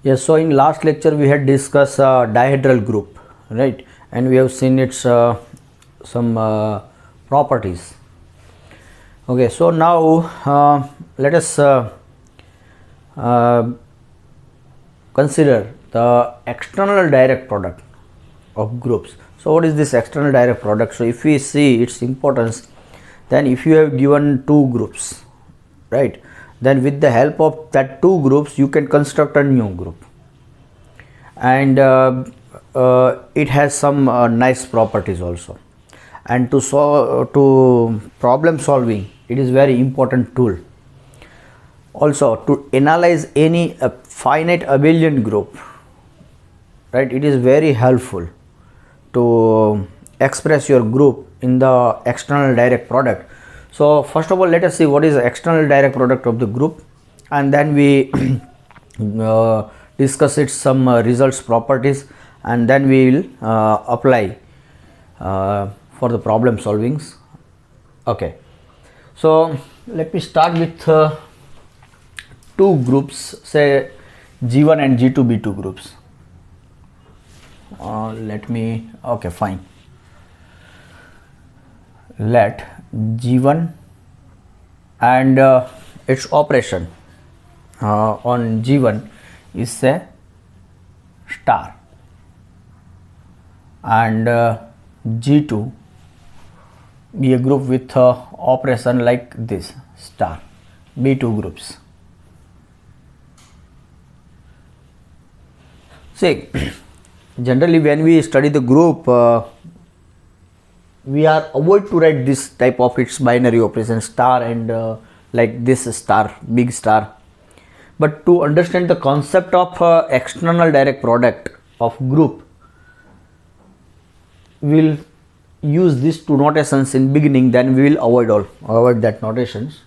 Yes, so in last lecture we had discussed dihedral group, right? And we have seen its some properties. Okay, so now let us consider the external direct product of groups. So what is this external direct product? So if we see its importance, then if you have given two groups, right, then with the help of that two groups you can construct a new group, and it has some nice properties also, and to problem solving it is very important tool. Also to analyze any finite abelian group, right, it is very helpful to express your group in the external direct product. So first of all, let us see what is the external direct product of the group, and then we discuss its some results properties, and then we will apply for the problem solvings. Okay, so let me start with two groups, say G1 and G2 B2 groups. Okay, fine. Let G1 and its operation on G1 is say star, and G2 be a group with operation like this star. B2 groups. See, generally when we study the group, we are avoid to write this type of its binary operation star and like this star, big star. But to understand the concept of external direct product of group, we will use these two notations in beginning, then we will avoid that notations.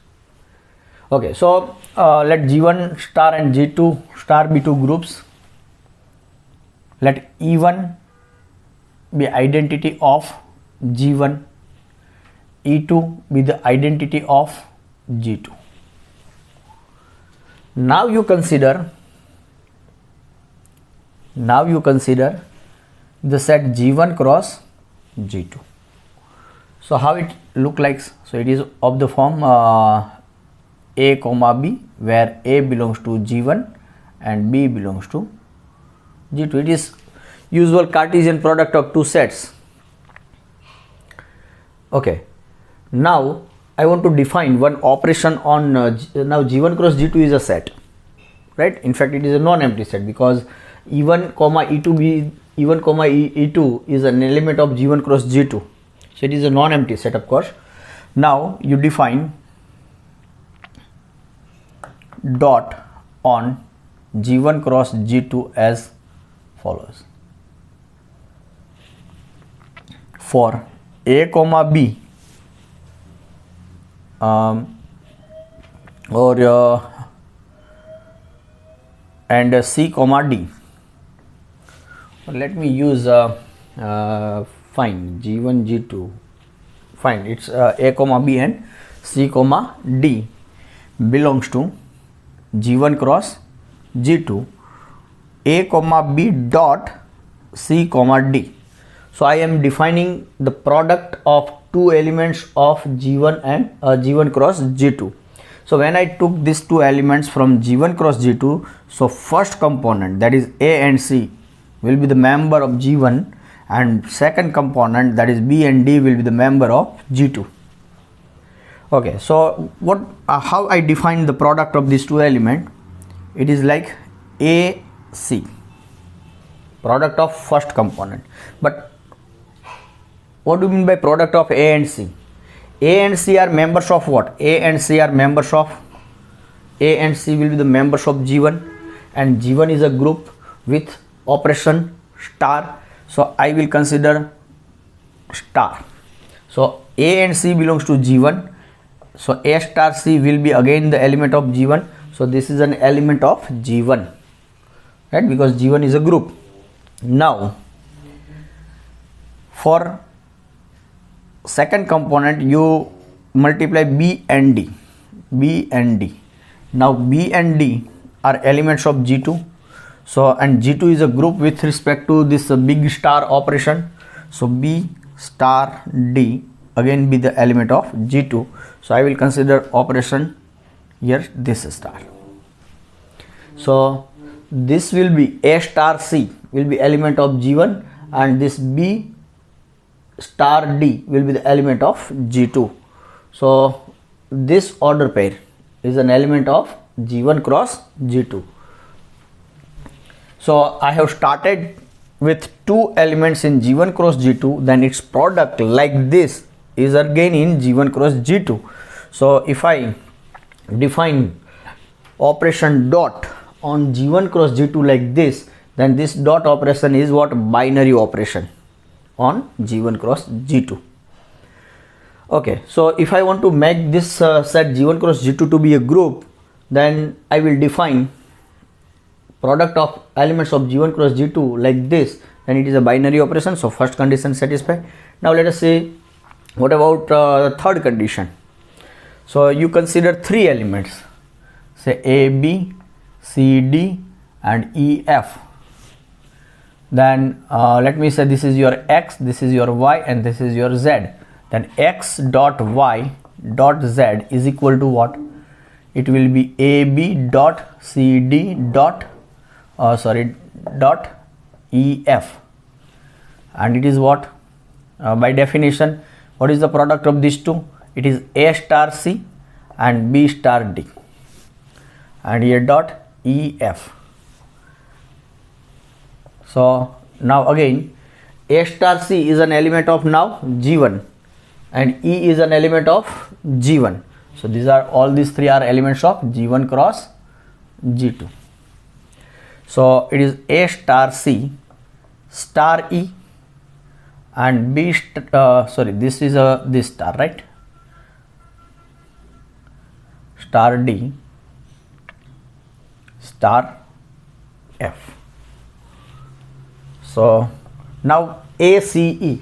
Okay, so let G1 star and G2 star be two groups. Let E1 be identity of G1, E2 be the identity of G2. Now you consider the set G1 cross G2. So how it look like? So it is of the form A comma B, where A belongs to G1 and B belongs to G2. It is usual Cartesian product of two sets. Okay, now I want to define one operation on now G1 cross G2 is a set, right? In fact, it is a non-empty set because E1 comma E2 is an element of G1 cross G2. So it is a non-empty set, of course. Now you define dot on G1 cross G2 as follows. For A comma B and C comma D. Let me use fine G1 G2, fine, it's A comma B and C comma D belongs to G1 cross G2, A comma B dot C comma D. So I am defining the product of two elements of G1 and G1 cross G2. So when I took these two elements from G1 cross G2, so first component, that is A and C, will be the member of G1, and second component, that is B and D, will be the member of G2. Okay, so what how I define the product of these two elements? It is like AC, product of first component. But what do you mean by product of A and C? A and C are members of what? A and C will be the members of G1, and G1 is a group with operation star. So I will consider star. So A and C belongs to G1. So A star C will be again the element of G1. So this is an element of G1, right? Because G1 is a group. Now for second component you multiply B and D. Now B and D are elements of G2. So and G2 is a group with respect to this big star operation. So B star D again be the element of G2. So I will consider operation here this star. So this will be A star C will be element of G1 and this B star D will be the element of G2. So this order pair is an element of G1 cross G2. So I have started with two elements in G1 cross G2, then its product like this is again in G1 cross G2. So if I define operation dot on G1 cross G2 like this, then this dot operation is what? Binary operation on G1 cross G2. Okay, so if I want to make this set G1 cross G2 to be a group, then I will define product of elements of G1 cross G2 like this, then it is a binary operation. So first condition satisfied. Now let us say what about the third condition. So you consider three elements, say A, B, C, D and E, F. Then let me say this is your X, this is your Y and this is your Z. Then X dot Y dot Z is equal to what? It will be AB dot CD dot dot EF, and it is what? By definition, what is the product of these two? It is A star C and B star D, and here dot EF. So now again A star C is an element of now G1 and E is an element of G1. So these three are elements of G1 cross G2. So it is A star C star E and B this is this star, right? Star D star F. So now ACE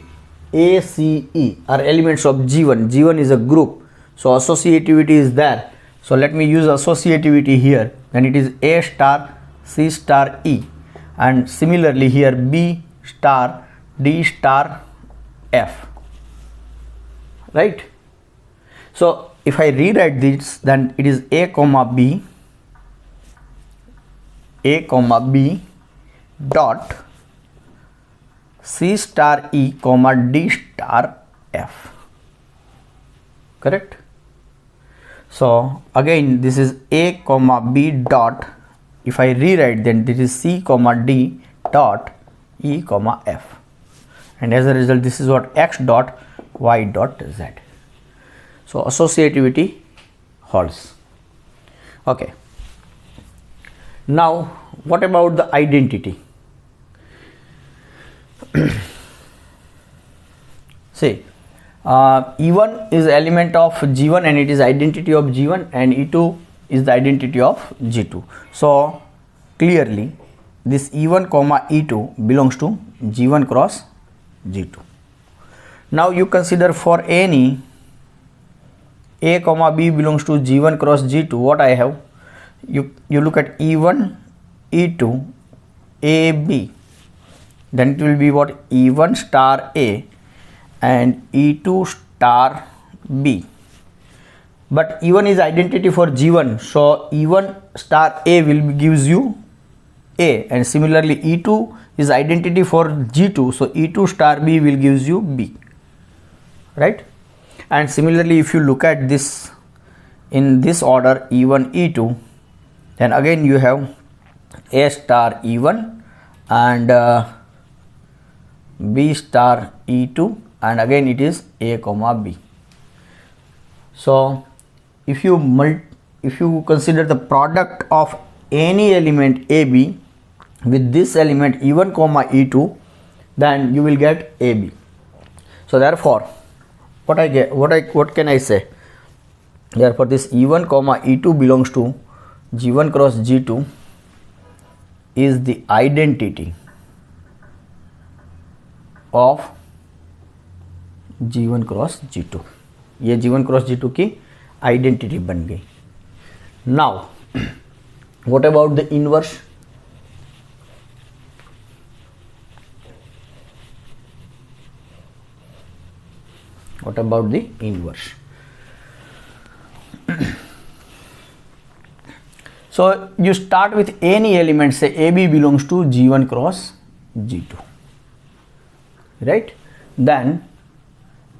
are elements of G1. G1 is a group, so associativity is there. So let me use associativity here, and it is A star C star E, and similarly here B star D star F, right? So if I rewrite this, then it is A comma B dot C star E comma D star F, correct? So again this is A comma B dot, if I rewrite then this is C comma D dot E comma F, and as a result this is what? X dot Y dot Z. So associativity holds. Okay, now what about the identity? See, E1 is element of G1 and it is identity of G1, and E2 is the identity of G2. So clearly this E1 comma E2 belongs to G1 cross G2. Now you consider for any A comma B belongs to G1 cross G2, what I have? You look at E1 E2 A B, then it will be what? E1 star A and E2 star B. But E1 is identity for G1, so E1 star A will gives you A, and similarly E2 is identity for G2, so E2 star B will gives you B, right? And similarly if you look at this in this order E1 E2, then again you have A star E1 and B star E2, and again it is A comma B. So if you consider the product of any element AB with this element E1 comma E2, then you will get AB. So therefore what can I say? Therefore this E1 comma E2 belongs to G1 cross G2 is the identity of G1 cross G2. ये G1 cross G2 की identity बन गई. Now what about the inverse? What about the inverse? So you start with any element, say AB belongs to G1 cross G2, right? Then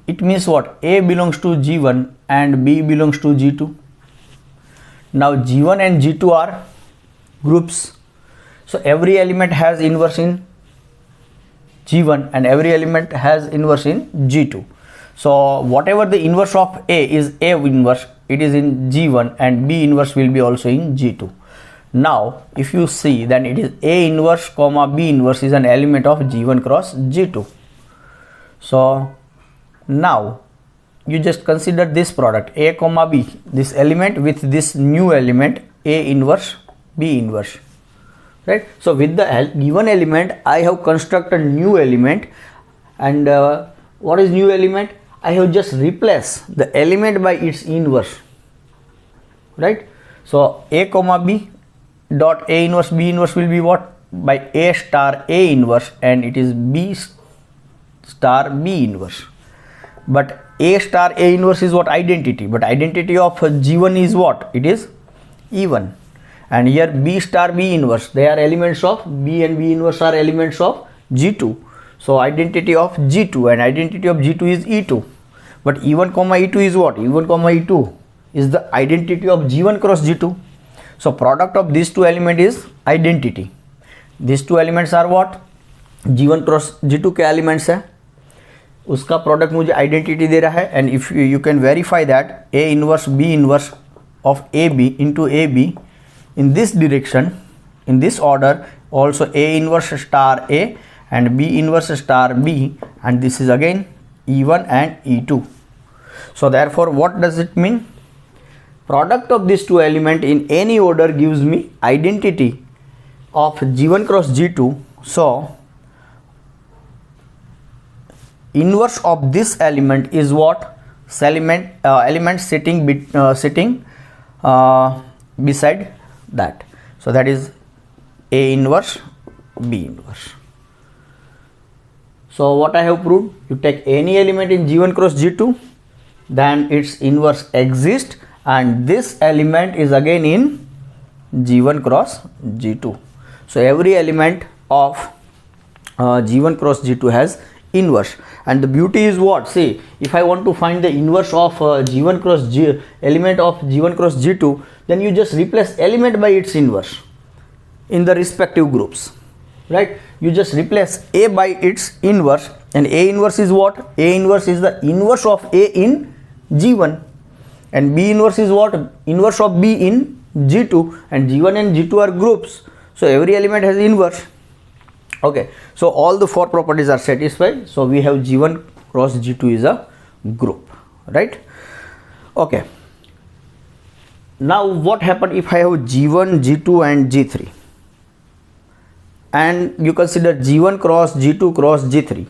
it means what? A belongs to G1 and B belongs to G2. Now G1 and G2 are groups. So every element has inverse in G1 and every element has inverse in G2. So whatever the inverse of A is A inverse, it is in G1, and B inverse will be also in G2. Now if you see, then it is A inverse comma B inverse is an element of G1 cross G2. So now you just consider this product A comma B, this element with this new element A inverse B inverse, right? So with the given element I have constructed new element, and what is new element? I have just replaced the element by its inverse, right? So A comma B dot A inverse B inverse will be what? By A star A inverse, and it is B star B inverse. But A star A inverse is what? Identity. But identity of G1 is what? It is E1. And here B star B inverse, they are elements of B, and B inverse are elements of G2. So identity of G2 and identity of G2 is E2. But E1 comma E2 is what? E1 comma E2 is the identity of G1 cross G2. So product of these two elements is identity. These two elements are what? G1 cross G2 के elements है, उसका product मुझे identity दे रहा है. And if you can verify that A inverse B inverse of A B into A B in this direction, in this order, also A inverse star A and B inverse star B, and this is again E1 and E2. So therefore what does it mean? Product of these two elements in any order gives me identity of G1 cross G2. So inverse of this element is what? Element sitting beside that. So that is A inverse B inverse. So what I have proved, you take any element in G1 cross G2, then its inverse exists, and this element is again in G1 cross G2. So every element of G1 cross G2 has inverse. And the beauty is what? See, if I want to find the inverse of G1 cross G element of G1 cross G2, then you just replace element by its inverse in the respective groups, right? You just replace A by its inverse, and A inverse is what? A inverse is the inverse of A in G1, and B inverse is what? Inverse of B in G2, and G1 and G2 are groups, so every element has inverse. Okay, so all the four properties are satisfied. So we have G1 cross G2 is a group, right? Okay, now what happened if I have G1, G2 and G3, and you consider G1 cross G2 cross G3,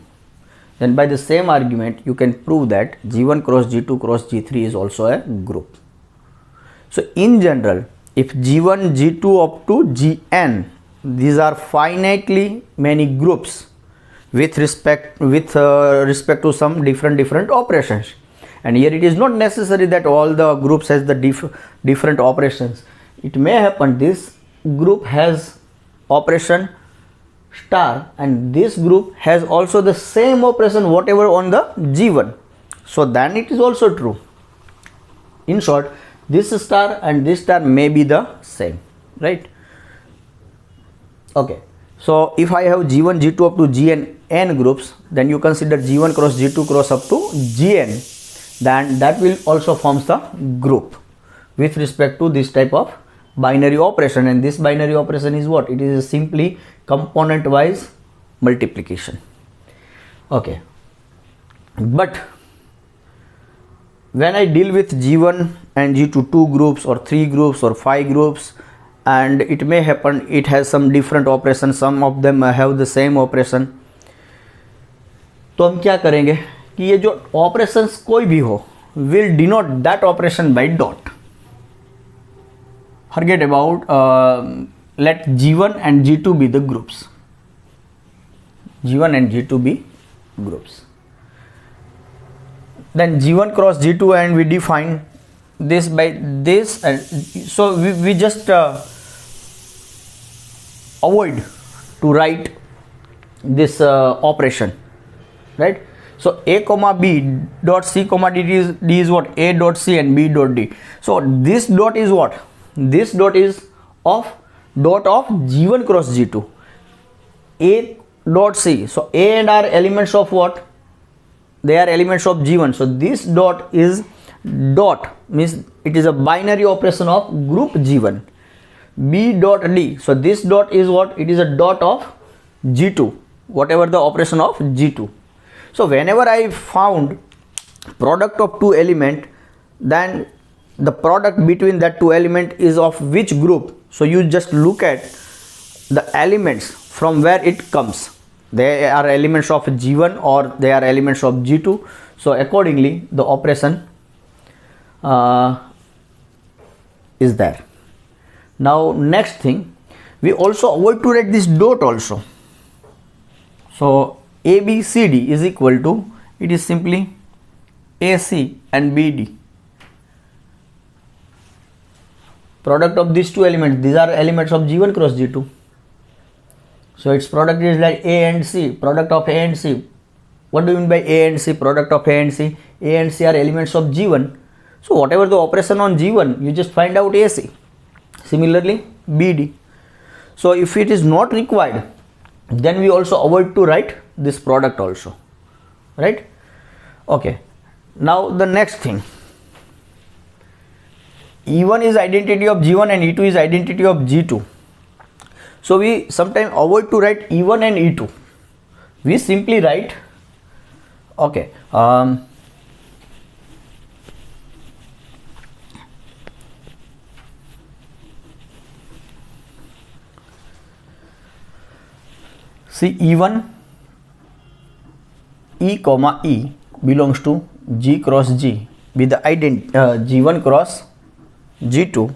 then by the same argument you can prove that G1 cross G2 cross G3 is also a group. So in general, if G1, G2 up to Gn, these are finitely many groups with respect to some different operations, and here it is not necessary that all the groups has the different operations. It may happen this group has operation star, and this group has also the same operation whatever on the G1, so then it is also true. In short, this star and this star may be the same, right? Okay, so if I have G1, G2 up to Gn n groups, then you consider G1 cross G2 cross up to Gn, then that will also forms the group with respect to this type of binary operation. And this binary operation is what? It is simply component wise multiplication. Okay, but when I deal with G1 and G2 2 groups or 3 groups or 5 groups, and it may happen it has some different operations, some of them have the same operation, तो हम क्या करेंगे कि ये जो operations कोई भी हो will denote that operation by dot. Forget about let G1 and G2 be the groups. G1 and G2 be groups. then G1 cross G2, and we define this by this, and so we just avoid to write this operation, right? So A comma B dot C comma D is what? A dot C and B dot D. So this dot is what? This dot is of G1 cross G2. A dot C. So A and R elements of what? They are elements of G1. So this dot is dot, means it is a binary operation of group G1. B dot D. So this dot is what? It is a dot of G2, whatever the operation of G2. So whenever I found product of two element, then the product between that two element is of which group? So you just look at the elements from where it comes. They are elements of G1 or they are elements of G2. So accordingly the operation is there. Now next thing, we also avoid to write this dot also. So ABCD is equal to, it is simply AC and BD. Product of these two elements, these are elements of G1 cross G2. So its product is like A and C, product of A and C. What do you mean by A and C? Product of A and C. A and C are elements of G1. So whatever the operation on G1, you just find out AC. Similarly, BD. So if it is not required, then we also avoid to write this product also, right? Okay. Now the next thing, E1 is identity of G1 and E2 is identity of G2. So we sometimes avoid to write E1 and E2. We simply write, okay, see, E1, E comma E belongs to G cross G with the G1 cross G2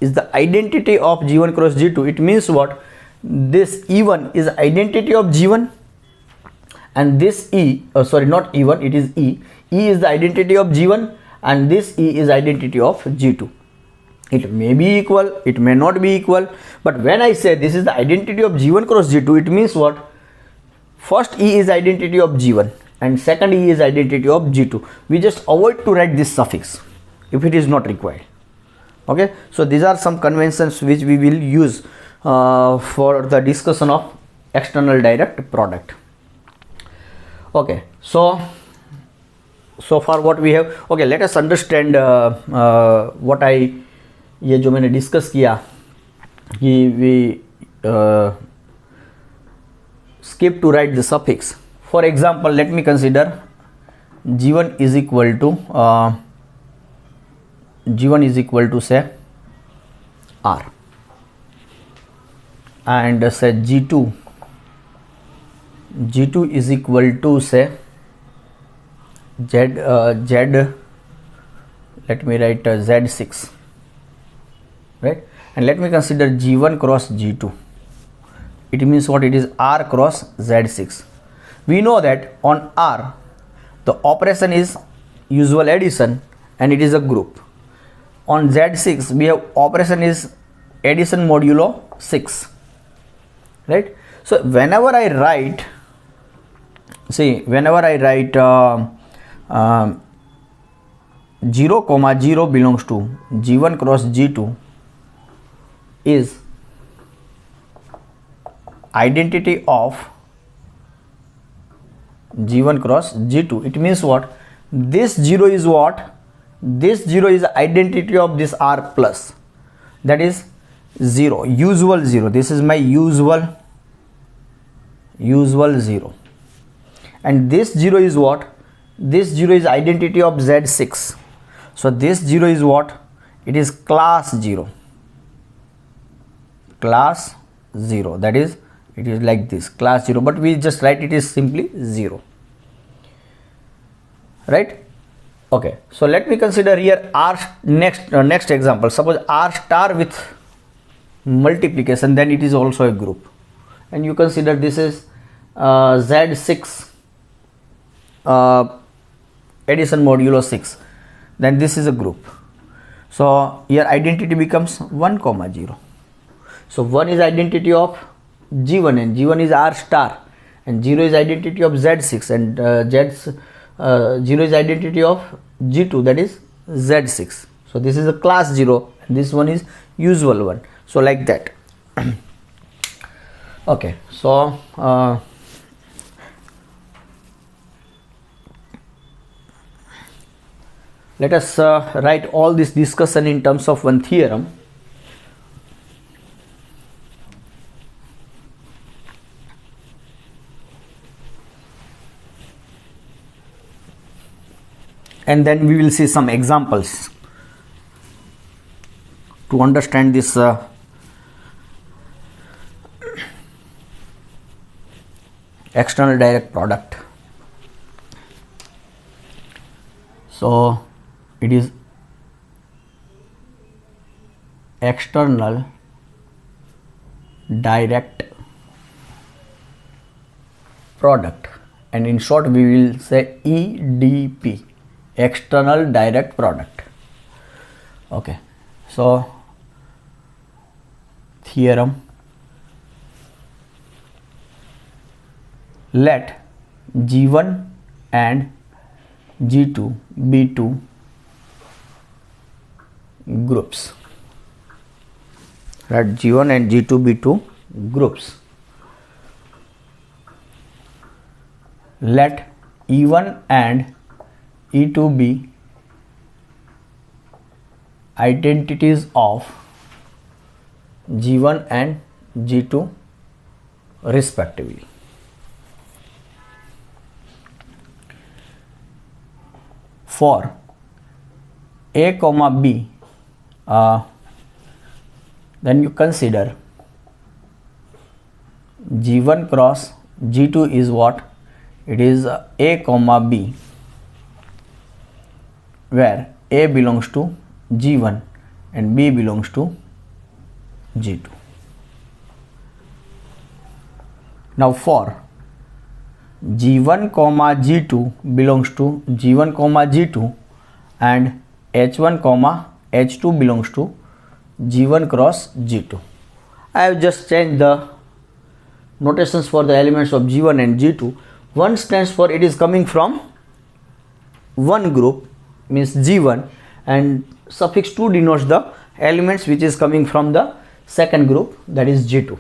is the identity of G1 cross G2. It means what? This E1 is identity of G1 and this not E1, it is E. E is the identity of G1 and this E is identity of G2. It may be equal, it may not be equal, but when I say this is the identity of G1 cross G2, it means what? First E is identity of G1 and second E is identity of G2. We just avoid to write this suffix if it is not required. Okay, so these are some conventions which we will use for the discussion of external direct product. Okay, so far what we have. Okay, let us understand what ये जो मैंने discuss किया कि we skip to write the suffix. For example, let me consider G1 is equal to say R and say G2 is equal to say Z, let me write Z6, right? And let me consider G1 cross G2. It means what? It is R cross Z6. We know that on R the operation is usual addition and it is a group. On Z6 we have operation is addition modulo 6, right? So whenever I write 0 comma 0 belongs to G1 cross G2 is identity of G1 cross G2. It means what? This 0 is what? This 0 is identity of this R plus, that is 0, usual 0. This is my usual 0, and this 0 is what? This 0 is identity of Z6. So this 0 is what? It is class 0, that is, it is like this, class 0, but we just write it is simply 0, right? Okay, so let me consider here R next example. Suppose R star with multiplication, then it is also a group, and you consider this is Z6 addition modulo 6, then this is a group. So here identity becomes 1 comma 0. So 1 is identity of G1 and G1 is R star, and 0 is identity of Z6 and 0 is identity of G2, that is Z6. So this is a class 0 and this one is usual one. So like that. Okay, so let us write all this discussion in terms of one theorem. And then we will see some examples to understand this external direct product. So it is external direct product, and in short we will say EDP, external direct product. Okay, so theorem: let G1 and G2 be two groups. Let G1 and G2 be two groups. Let E1 and E2 be identities of G1 and G2 respectively. For A comma B, then you consider G1 cross G2 is what? It is A comma B, where A belongs to G1 and B belongs to G2. Now for G1 comma G2 belongs to G1 comma G2 and H1 comma H2 belongs to G1 cross G2. I have just changed the notations for the elements of G1 and G2. One stands for it is coming from one group, means G1, and suffix 2 denotes the elements which is coming from the second group, that is G2.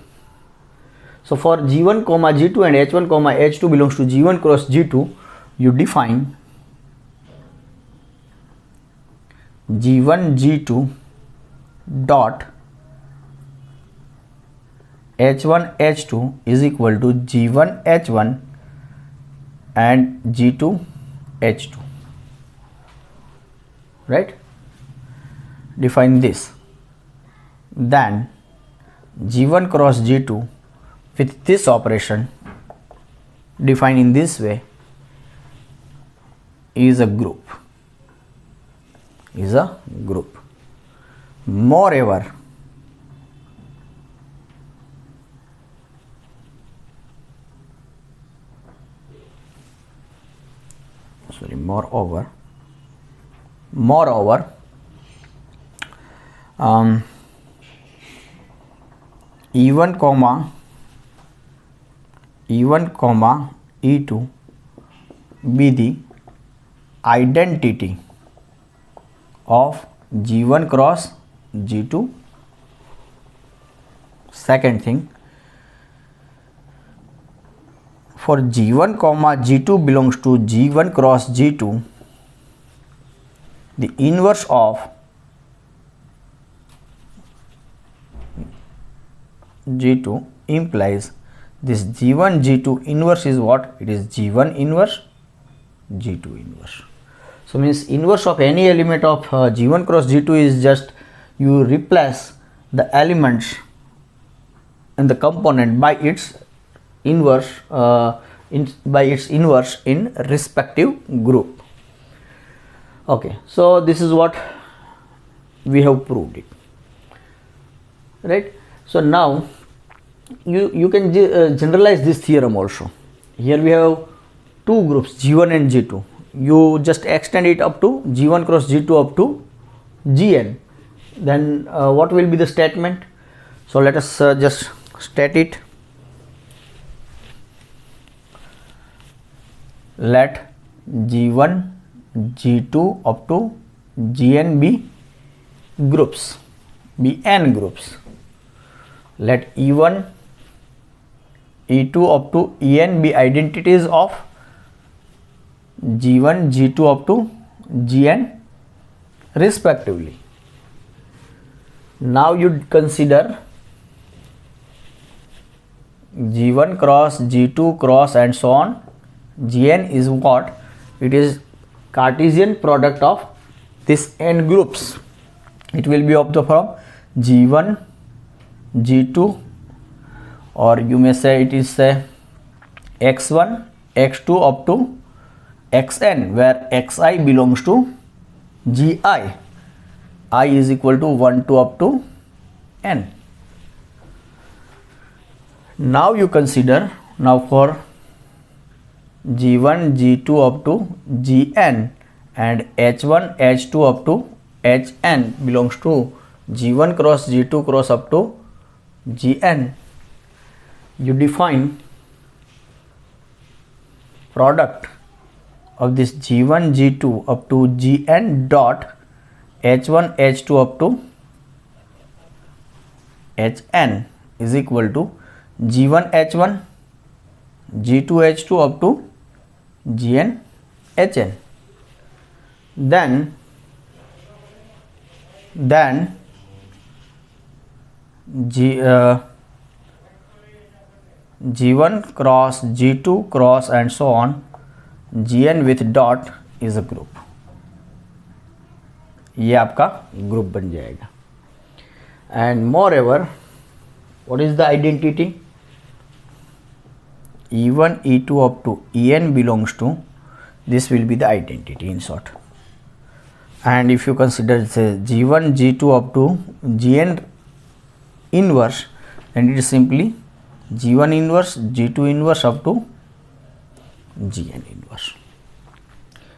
So for G1 comma G2 and H1 comma H2 belongs to G1 cross G2, you define G1 G2 dot H1 H2 is equal to G1 H1 and G2 H2, right? Define this. Then G1 cross G2 with this operation defined in this way is a group. Moreover, E1 comma E2 be the identity of G1 cross G2. Second thing, for G1 comma G2 belongs to G1 cross G2, the inverse of G2 implies this G1 G2 inverse is what? It is G1 inverse G2 inverse. So means inverse of any element of G1 cross G2 is just you replace the elements in the component by its inverse in respective group. Okay, so this is what we have proved it, right? So now you can generalize this theorem also. Here we have two groups G1 and G2. you just extend it up to G1 cross G2 up to Gn. Then what will be the statement? So let us just state it. Let G1 G2 up to Gn be groups, be n groups. Let E1 E2 up to En be identities of G1 G2 up to Gn respectively. Now you consider G1 cross G2 cross and so on. Gn is what? It is Cartesian product of this n groups. It will be of the form G1 G2, or you may say it is x1 x2 up to xn, where xi belongs to gi. I is equal to 1 to up to n. Now you consider, now for G1 G2 up to Gn and H1 H2 up to Hn belongs to G1 cross G2 cross up to Gn. You define product of this G1 G2 up to Gn dot H1 H2 up to Hn is equal to G1 H1 G2 H2 up to Gn Hn. Then G1 cross G2 cross and so on, Gn with dot is a group. ये आपका group बन जाएगा. And moreover, what is the identity? E1 E2 up to En belongs to, this will be the identity in short. And if you consider say G1 G2 up to Gn inverse, then it is simply G1 inverse G2 inverse up to Gn inverse.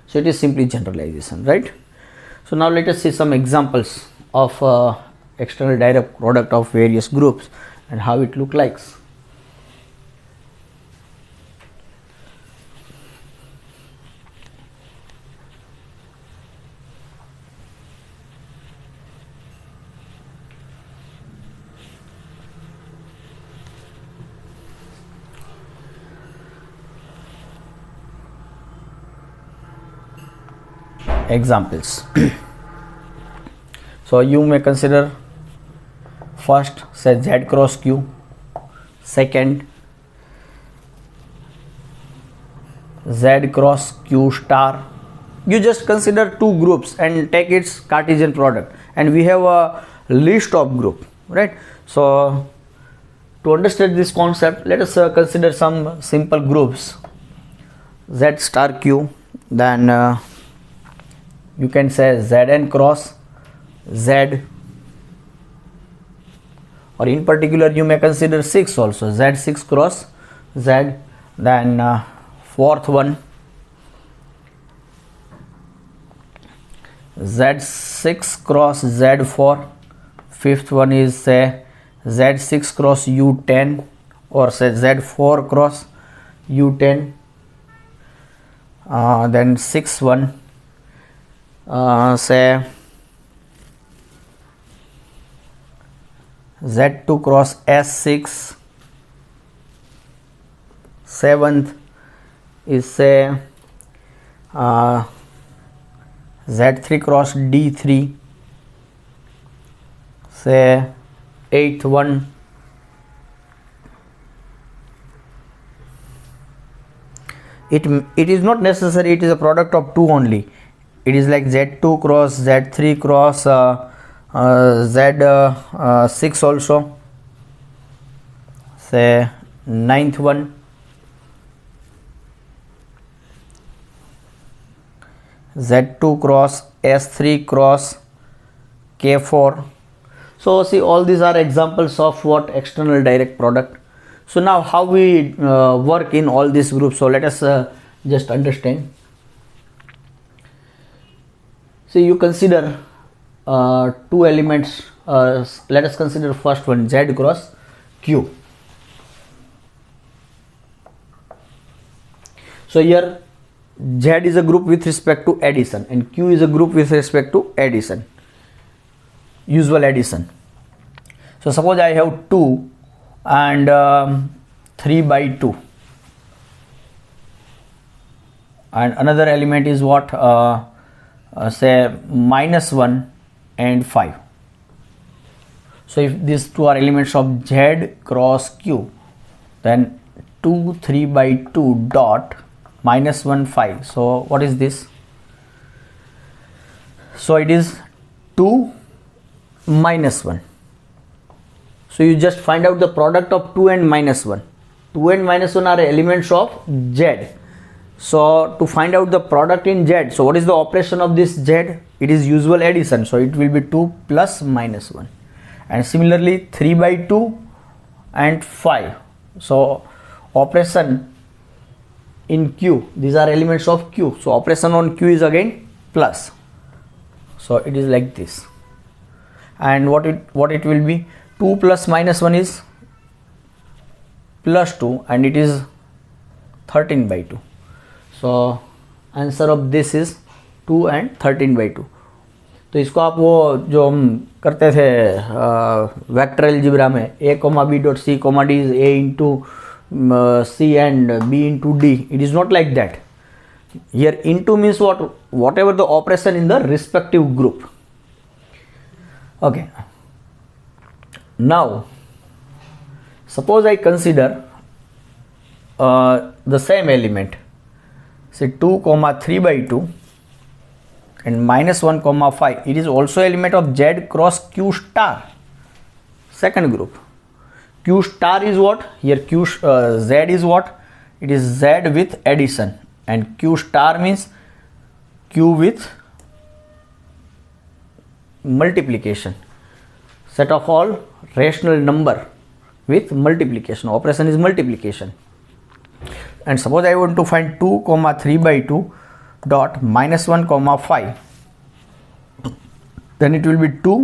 So it is simply generalization, right? So now let us see some examples of external direct product of various groups and how it look like. Examples. So you may consider first say Z cross Q, second Z cross Q star. You just consider two groups and take its Cartesian product, and we have a list of group, right? So to understand this concept, let us consider some simple groups. Z star Q, then you can say Zn cross Z, or in particular you may consider 6 also, Z6 cross Z. Then fourth one Z6 cross Z4. Fifth one is say Z6 cross U10, or say Z4 cross U10. Then sixth one say Z2 cross S6. Seventh is say Z3 cross D3. Say eighth one it is not necessary it is a product of two only. It is like Z2 cross Z3 cross Z6 also. Say ninth one Z2 cross S3 cross K4. So see, all these are examples of what external direct product. So now how we work in all these groups. So let us just understand. So you consider two elements. Let us consider first one, Z cross Q. So here Z is a group with respect to addition and Q is a group with respect to addition, usual addition. So suppose I have 2 and 3 by 2 and another element is what, say -1 and 5. So if these two are elements of Z cross Q, then 2 3 by 2 dot -1 5. So what is this? So it is 2 minus 1. So you just find out the product of 2 and -1. 2 and -1 are elements of Z. So to find out the product in Z, so what is the operation of this Z? It is usual addition. So it will be 2 plus -1. And similarly 3 by 2 and 5. So operation in Q, these are elements of Q. So operation on Q is again plus. So it is like this. And what it will be? 2 plus -1 is plus 2 and it is 13 by 2. So answer of this is 2 and 13 by 2. तो इसको आप वो जो हम करते थे vector algebra में a, b dot c, d is a into c and b into d. It is not like that. Here into means what? Whatever the operation in the respective group. Okay. Now suppose I consider the same element, say 2 3 by 2 and -1 5. It is also element of Z cross Q star, second group. Q star is what? Here Z is what? It is Z with addition and Q star means Q with multiplication. Set of all rational number with multiplication. Operation is multiplication. And suppose I want to find 2 3 by 2 dot -1 5, then it will be 2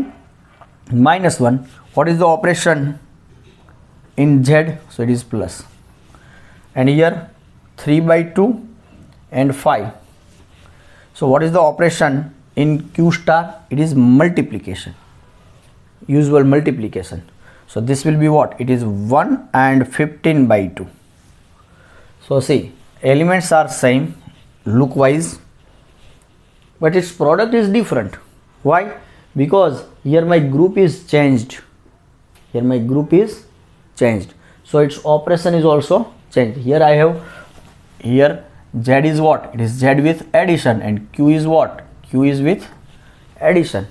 minus 1. What is the operation in Z? So it is plus. And here 3 by 2 and 5. So what is the operation in Q star? It is multiplication, usual multiplication. So this will be what? It is 1 and 15 by 2. So see, elements are same look wise, but its product is different. Why? Because here my group is changed. Here my group is changed. So its operation is also changed. Here I have, here Z is what? It is Z with addition and Q is what? Q is with addition.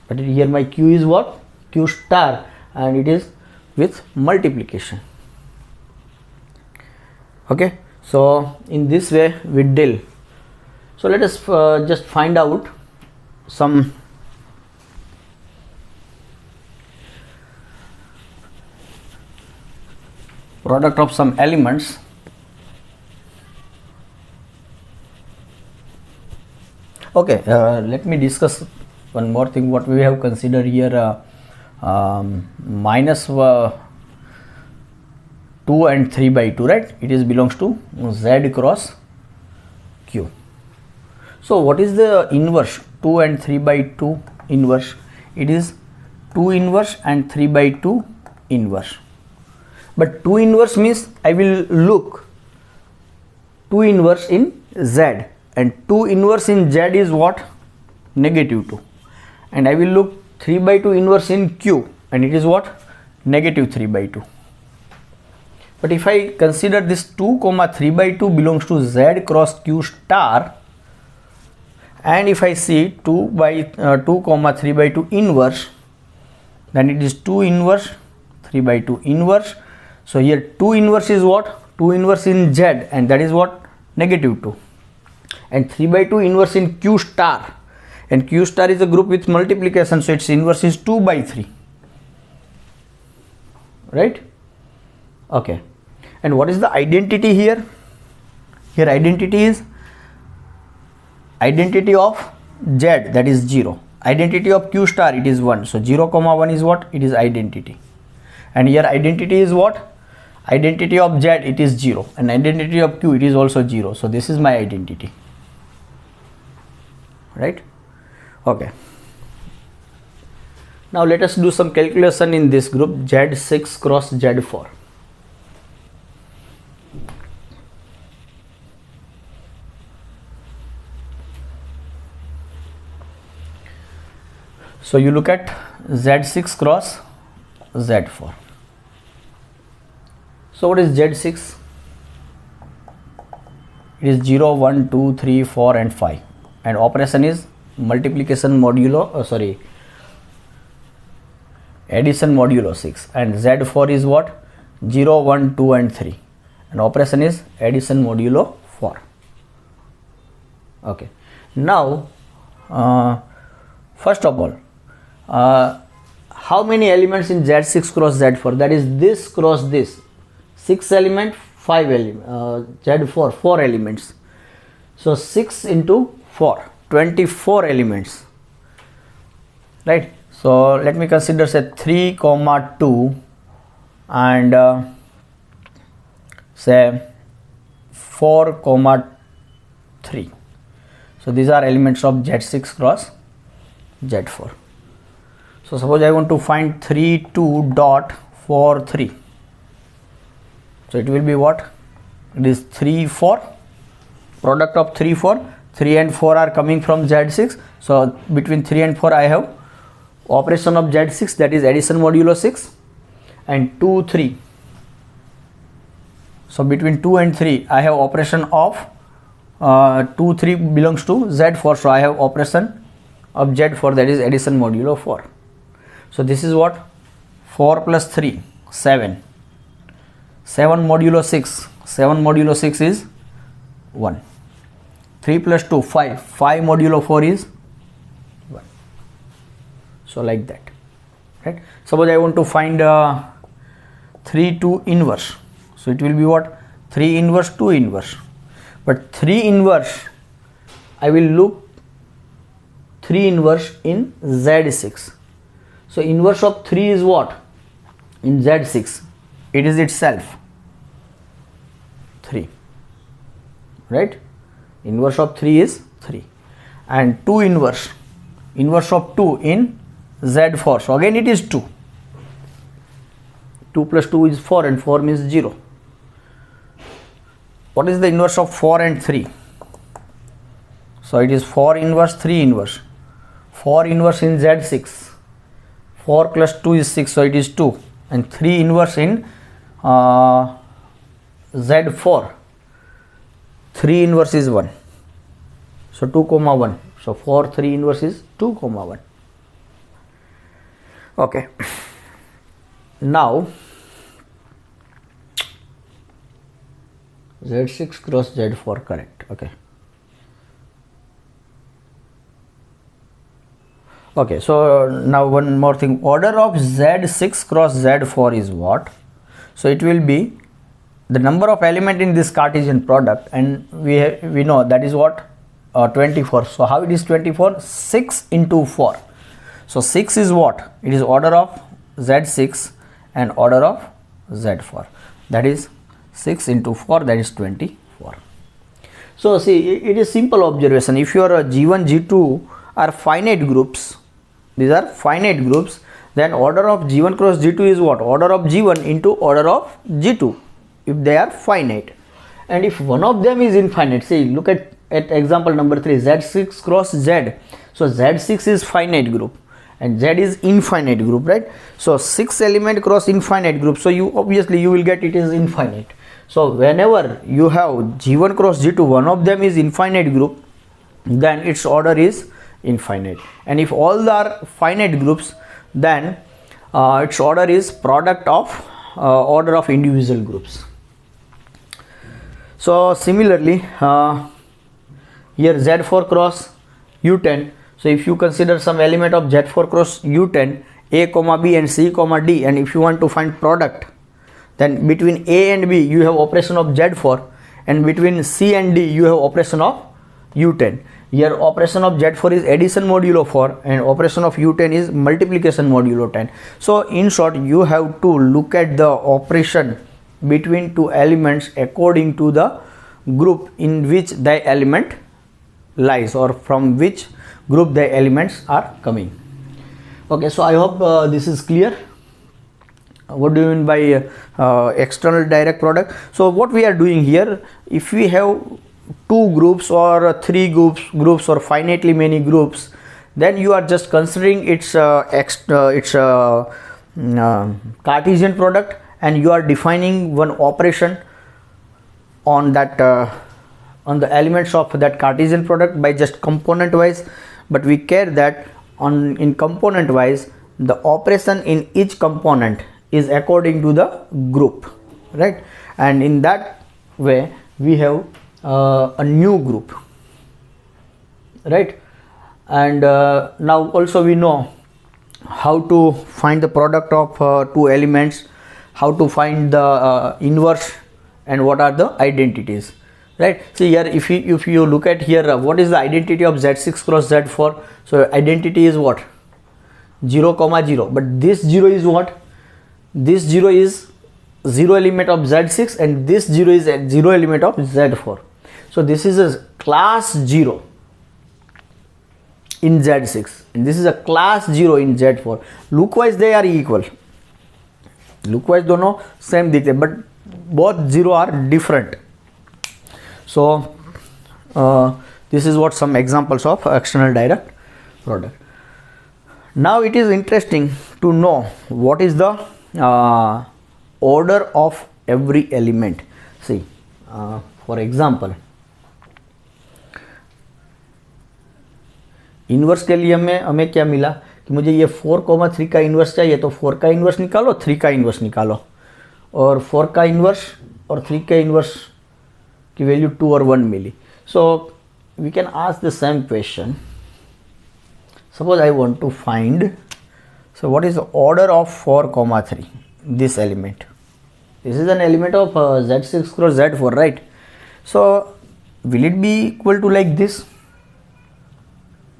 But here my Q is what? Q star and it is with multiplication. Okay, so in this way we deal. So let us just find out some product of some elements. Okay, let me discuss one more thing. What we have considered here, minus 2 and 3 by 2, right? It is belongs to Z cross Q. So what is the inverse? 2 and 3 by 2 inverse. It is 2 inverse and 3 by 2 inverse. But 2 inverse means I will look 2 inverse in Z and 2 inverse in Z is what? -2. And I will look 3 by 2 inverse in Q and it is what? -3 by 2. But if I consider this 2 3 by 2 belongs to Z cross Q star, and if I see 2 3 by 2 inverse, then it is 2 inverse 3 by 2 inverse. So here 2 inverse is what? 2 inverse in Z and that is what? -2. And 3 by 2 inverse in Q star, and Q star is a group with multiplication, so its inverse is 2 by 3, right? Okay. And what is the identity here? Here identity is identity of Z, that is 0. Identity of Q star, it is 1. So 0 comma 1 is what? It is identity. And here identity is what? Identity of Z, it is 0. And identity of Q, it is also 0. So this is my identity. Right? Okay. Now let us do some calculation in this group Z6 cross Z4. So you look at Z6 cross Z4. So what is Z6? It is 0, 1, 2, 3, 4 and 5. And operation is multiplication modulo, addition modulo 6. And Z4 is what? 0, 1, 2 and 3. And operation is addition modulo 4. Okay. Now, first of all, how many elements in Z6 cross Z4? That is this cross this. 6 element, 5 element, Z4, 4 elements. So 6 into 4, 24 elements. Right. So let me consider say 3 comma 2 and say 4 comma 3. So these are elements of Z6 cross Z4. So suppose I want to find 3 2 dot 4 3. So it will be what? It is 3 4, product of 3 4. 3 and 4 are coming from Z6. So between 3 and 4 I have operation of Z6, that is addition modulo 6, and 2 3. So between 2 and 3 I have operation of 2 3 belongs to Z4. So I have operation of Z4, that is addition modulo 4. So this is what? 4 plus 3, 7. 7 modulo 6. 7 modulo 6 is 1. 3 plus 2, 5. 5 modulo 4 is 1. So like that. Right? Suppose I want to find 3 2 inverse. So it will be what? 3 inverse 2 inverse. But 3 inverse, I will look 3 inverse in Z6. So inverse of 3 is what? In Z6, it is itself 3. Right? Inverse of 3 is 3. And 2 inverse, inverse of 2 in Z4. So again it is 2. 2 plus 2 is 4 and 4 means 0. What is the inverse of 4 and 3? So it is 4 inverse, 3 inverse. 4 inverse in Z6. 4 plus 2 is 6, so it is 2. And 3 inverse in Z4. 3 inverse is 1. So 2 comma 1. So 4 3 inverse is 2 comma 1. Okay. Now Z6 cross Z4, correct. Okay. Okay, so now one more thing. Order of Z6 cross Z4 is what? So it will be the number of element in this Cartesian product, and we know that is what? 24. So how it is 24? 6 into 4. So 6 is what? It is order of Z6 and order of Z4. That is 6 into 4, that is 24. So see, it is simple observation. If your G1, G2 are finite groups, these are finite groups, then order of G1 cross G2 is what? Order of G1 into order of G2, if they are finite. And if one of them is infinite, see, look at example number 3, Z6 cross Z. So Z6 is finite group and Z is infinite group, right? So 6 element cross infinite group, so you obviously you will get it is infinite. So whenever you have G1 cross G2, one of them is infinite group, then its order is infinite. And if all are finite groups, then its order is product of order of individual groups. So similarly, here Z4 cross U10. So if you consider some element of Z4 cross U10, A comma B and C comma D, and if you want to find product, then between A and B you have operation of Z4, and between C and D you have operation of U10. Here operation of Z4 is addition modulo 4 and operation of U10 is multiplication modulo 10. So in short, you have to look at the operation between two elements according to the group in which the element lies or from which group the elements are coming. Okay, so I hope this is clear. What do you mean by external direct product? So what we are doing here, if we have two groups or three groups or finitely many groups, then you are just considering its Cartesian product, and you are defining one operation on that on the elements of that Cartesian product by just component wise. But we care that in component wise, the operation in each component is according to the group, right? And in that way we have a new group, right? And now also we know how to find the product of two elements, how to find the inverse, and what are the identities, right? See here, if you look at here, what is the identity of Z6 cross Z4? So identity is what? 0, 0, but this 0 is what? This 0 is 0 element of Z6 and this 0 is a 0 element of Z4. So this is a class 0 in Z6 and this is a class 0 in Z4. Look wise they are equal. Look wise दोनों same दिखते, but both 0 are different. So this is what some examples of external direct product. Now it is interesting to know what is the order of every element. See, for example, inverse के लिए हमें क्या मिला कि मुझे ये 4,3 का inverse चाहिए, तो 4 का इन्वर्स निकालो, 3 का इन्वर्स निकालो, और 4 का इन्वर्स और 3 का इन्वर्स की वैल्यू 2 और 1 मिली. So we can ask the same question. Suppose I want to find, so what is the order of 4,3? This element, this is an element of Z6 cross Z4, right? So will it be equal to like this?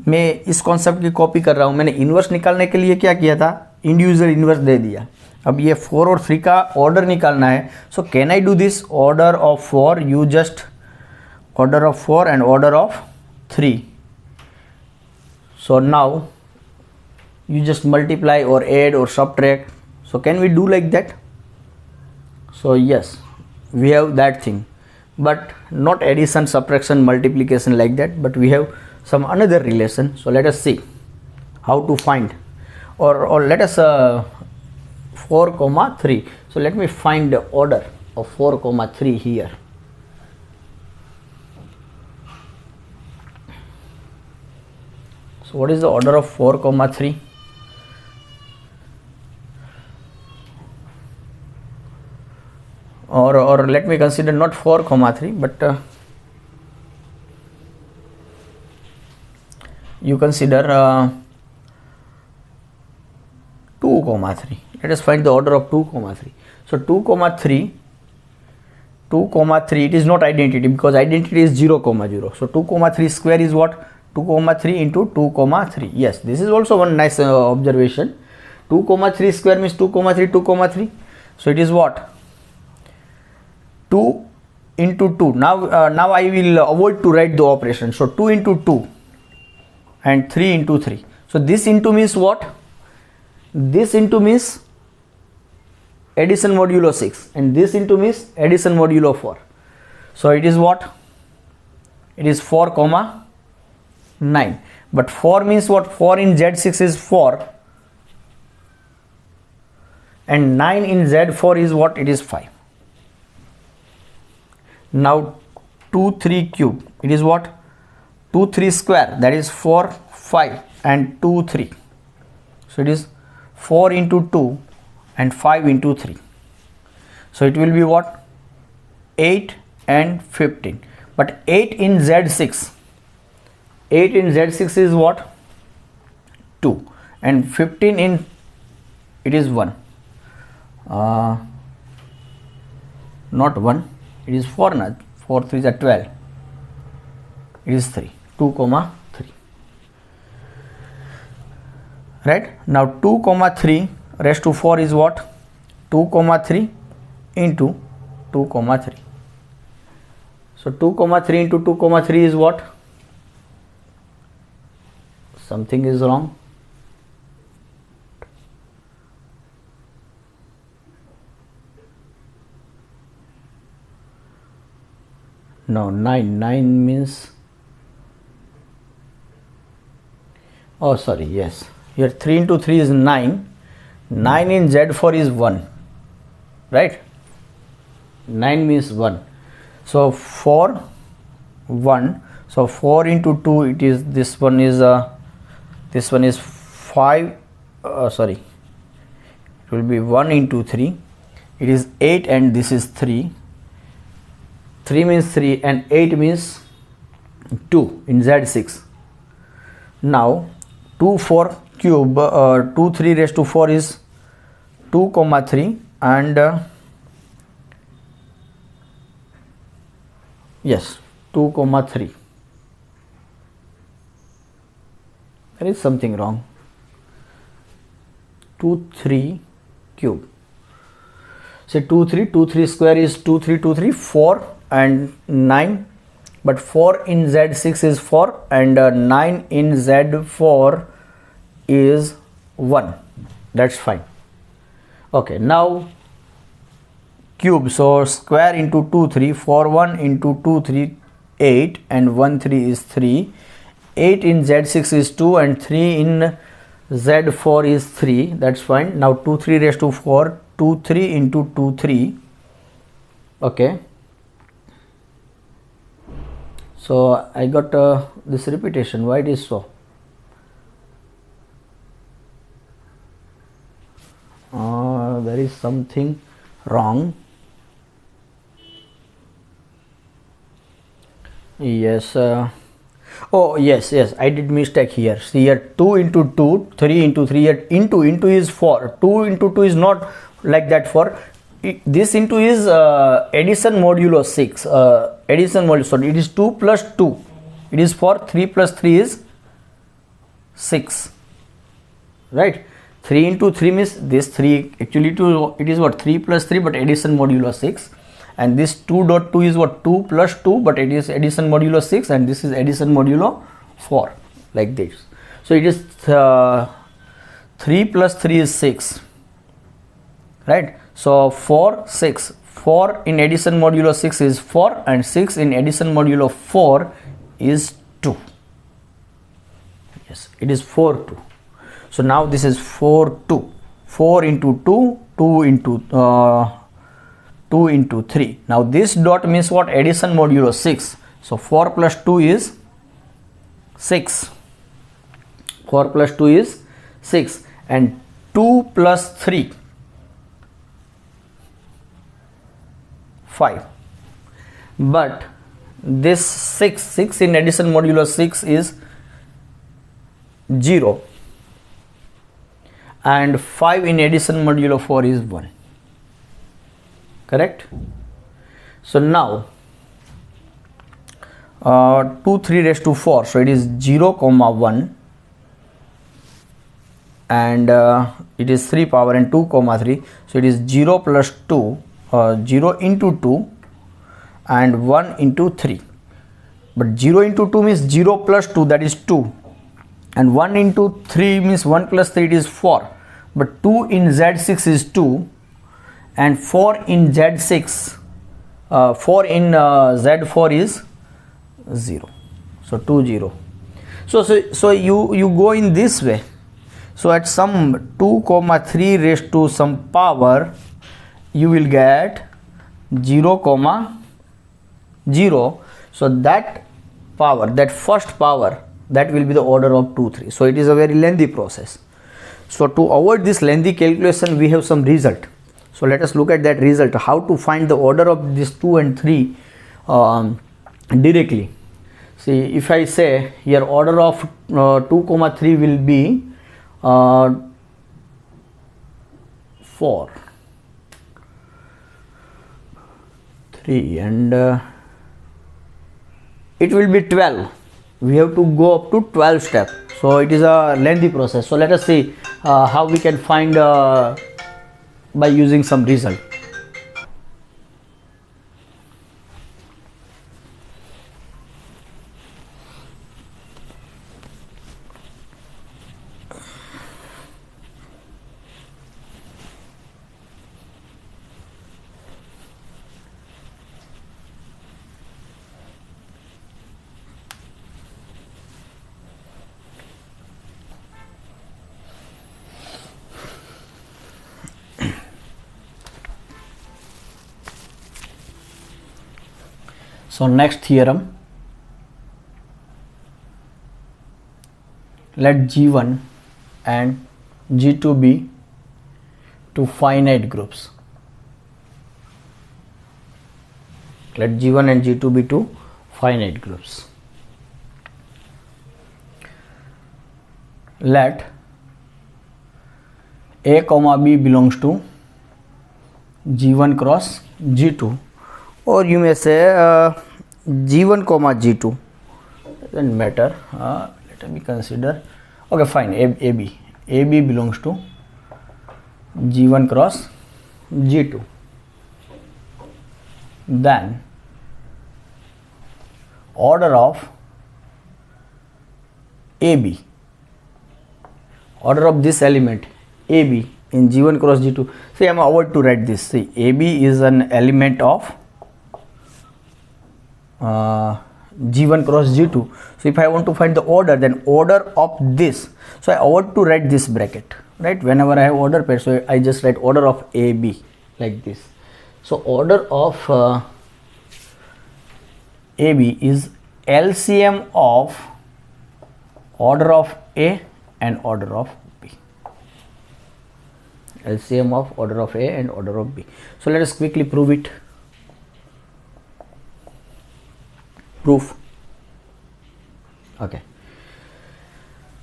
मैं इस concept की copy कर रहा हूँ. मैंने inverse निकालने के लिए क्या किया था? इंडिविजुअल इन्वर्स दे दिया. अब ये 4 और 3 का ऑर्डर निकालना है. So can I do this order of 4? You just order of 4 and order of 3. So now you just multiply or add or subtract. So can we do like that? So yes, we have that thing, but not addition, subtraction, multiplication like that, but we have some another relation. So let us see how to find, or let us 4,3. So let me find the order of 4,3 here. So what is the order of 4,3? Or let me consider not 4,3, but you consider 2,3. Let us find the order of 2,3. So 2,3, it is not identity because identity is 0, 0. So 2,3 square is what? 2,3 into 2,3. Yes, this is also one nice observation. 2,3 square means 2,3, 2,3. So it is what? 2 into 2. Now I will avoid to write the operation. So 2 into 2 and 3 into 3. So this into means what? This into means addition modulo 6 and this into means addition modulo 4. So it is what? It is 4,9. But 4 means what? 4 in Z6 is 4 and 9 in Z4 is what? It is 5. Now 2, 3 cube, it is what? 2, 3 square, that is 4, 5 and 2, 3. So it is 4 into 2 and 5 into 3. So it will be what? 8 and 15. But 8 in Z6, 8 in Z6 is what? 2 and 15 in, it is 1. Not 1. It is 4, 4 3 is 12. It is 3. 2 comma 3. Right, now 2 comma 3 raised to 4 is what? 2 comma 3 into 2 comma 3. So 2 comma 3 into 2 comma 3 is what? Something is wrong. No, 9. 9 means, oh sorry, yes, here 3 into 3 is 9. 9 in Z4 is 1, right? 9 means 1. So 4, 1. So 4 into 2, it is, this one is 5, sorry, it will be 1 into 3, it is 8, and this is 3. 3 means 3 and 8 means 2 in Z6. Now 2 4 cube, 2 3 raised to 4 is 2 comma 3, and yes, 2 comma 3. There is something wrong. 2 3 cube. Say 2 3, 2 3 square is 2 3 2 3, 4 and 9, but 4 in Z6 is 4, and 9 in Z4 is 1. That's fine. Okay, now cube, so square into 2 3, 4 1 into 2 3, 8, and 1 3 is 3. 8 in Z6 is 2, and 3 in Z4 is 3. That's fine. Now 2 3 raised to 4, 2 3 into 2 3. Okay, so I got this repetition. Why it is so? There is something wrong. Yes, oh yes, I did mistake here. See here, 2 into 2, 3 into 3, here into is 4. 2 into 2 is not like that. For this into is addition modulo 6, addition modulo, so it is 2 plus 2, it is 4. 3 plus 3 is 6, right? 3 into 3 means this 3, actually it is what, 3 plus 3, but addition modulo 6, and this 2 dot 2 is what, 2 plus 2, but it is addition modulo 6, and this is addition modulo 4, like this. So it is 3 plus 3 is 6, right? So 4 6, 4 in addition modulo 6 is 4, and 6 in addition modulo 4 is 2. Yes, it is 4 2. So now this is 4 2, 4 into 2, 2 into 3. Now this dot means what? Addition modulo 6. So 4 plus 2 is 6. 4 plus 2 is 6, and 2 plus 3, 5. But this 6 in addition modulo 6 is 0, and 5 in addition modulo 4 is 1. Correct? So now 2 3 raised to 4, so it is 0 comma 1, and it is 3 power and 2 comma 3, so it is 0 plus 2, 0 into 2 and 1 into 3. But 0 into 2 means 0 plus 2, that is 2, and 1 into 3 means 1 plus 3, it is 4. But 2 in Z6 is 2, and 4 in Z6, 4 in Z4 is 0. So 2 0. So you go in this way. So at some 2 comma 3 raised to some power, you will get 0 comma 0. So that power, that first power, that will be the order of 2 3. So it is a very lengthy process. So to avoid this lengthy calculation, we have some result. So let us look at that result, how to find the order of this 2 and 3 directly. See, if I say here order of 2 comma 3 will be 4 3, and it will be 12. we have to go up to 12 steps, so it is a lengthy process. So let us see how we can find by using some result. So next theorem, let G1 and G2 be two finite groups. Let G1 and G2 be two finite groups. Let A comma B belongs to G1 cross G2, or you may say G1 comma G2, doesn't matter. Let me consider, okay fine, AB belongs to G1 cross G2. Then order of AB, order of this element AB in G1 cross G2. See, I am about to write this. See, AB is an element of G1 cross G2. So if I want to find the order, then order of this. So I want to write this bracket, right? Whenever I have order pair, so I just write order of AB like this. So order of AB is LCM of order of A and order of B. LCM of order of A and order of B. So let us quickly prove it. Proof. Okay.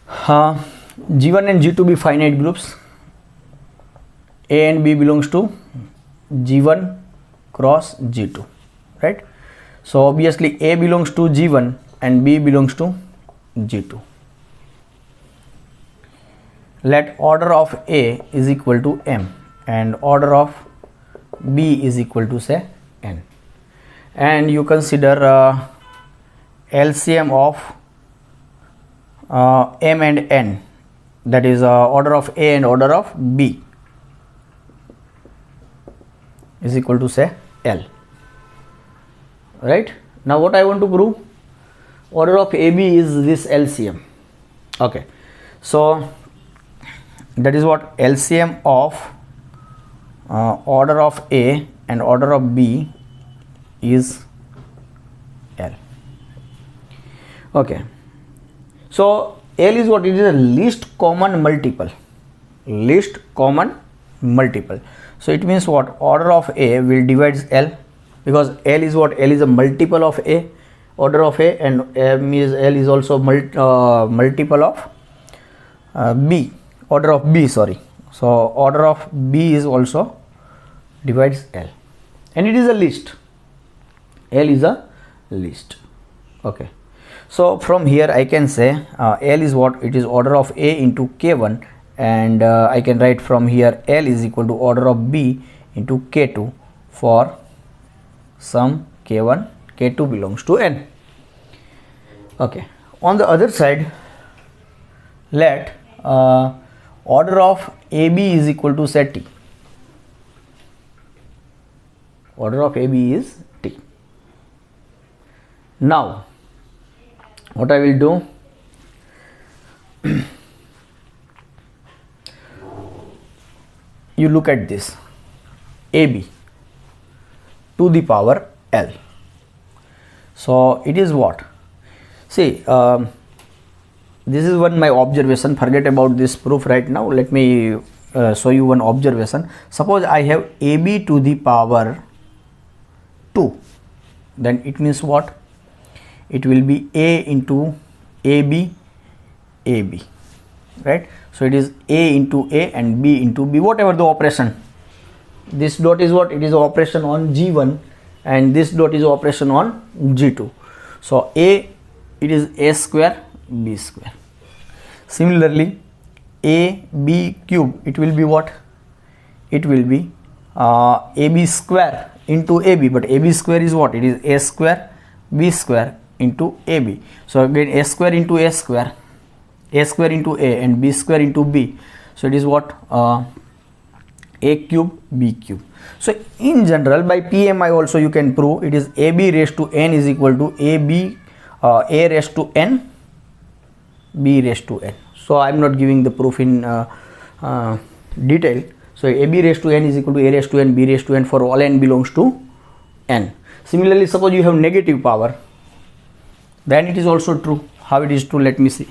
G1 and G2 be finite groups. A and B belongs to G1 cross G2, right? So obviously A belongs to G1 and B belongs to G2. Let order of A is equal to M and order of B is equal to say N, and you consider LCM of M and N, that is order of A and order of B is equal to say L, right? Now what I want to prove, order of AB is this LCM. Okay, so that is what LCM of order of A and order of B is L. Okay, so L is what? It is a least common multiple. Least common multiple. So it means what? Order of A will divide L, because L is what? L is a multiple of A, order of A, and M is L is also multiple of B, order of B, sorry. So order of B is also divides L, and it is a list. L is a list. Okay, so from here I can say L is what? It is order of A into K1, and I can write from here L is equal to order of B into K2 for some K1, K2 belongs to N. Okay, on the other side, let order of AB is equal to say T. Order of AB is T. Now what I will do, you look at this, AB to the power L. So it is what? See, this is one my observation. Forget about this proof right now. Let me show you one observation. Suppose I have AB to the power 2, then it means what? It will be A into AB, AB, right? So it is A into A and B into B, whatever the operation. This dot is what? It is operation on G1, and this dot is operation on G2. So A it is a square b square. Similarly, a b cube, it will be what? It will be ab square into ab, but ab square is what? It is a square b square into ab. So again a square into a square, a square into a, and b square into b. So it is what? A cube b cube. So in general, by PMI also you can prove it is ab raised to n is equal to a raised to n b raised to n. So I am not giving the proof in detail. So ab raised to n is equal to a raised to n b raised to n for all n belongs to n. Similarly, suppose you have negative power, then it is also true. How it is true? Let me see.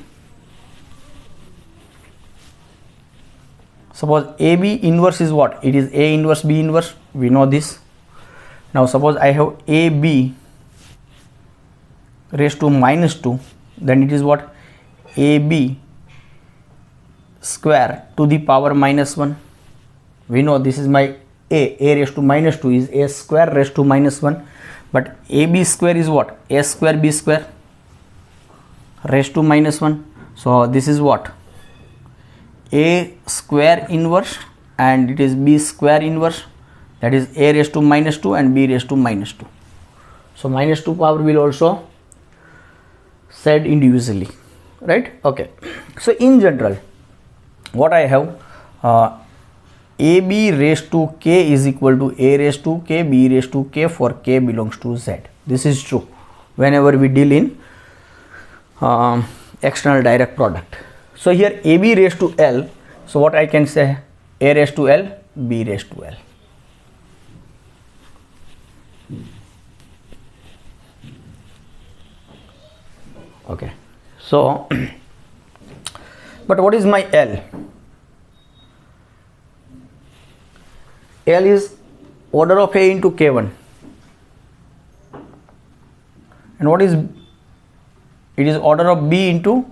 Suppose AB inverse is what? It is A inverse B inverse. We know this. Now suppose I have AB raised to minus 2, then it is what? AB square to the power minus 1. We know this is my A raised to minus 2 is A square raised to minus 1. But AB square is what? A square B square raised to minus 1. So this is what? A square inverse, and it is B square inverse, that is A raised to minus 2 and B raised to minus 2. So minus 2 power will also said individually, right? Okay. So in general, what I have, AB raised to k is equal to A raised to k, B raised to k for k belongs to Z. This is true whenever we deal in external direct product. So here AB raised to L, so what I can say? A raised to L, B raised to L. Okay. So, but what is my L? L is order of A into K1. And what is? It is order of B into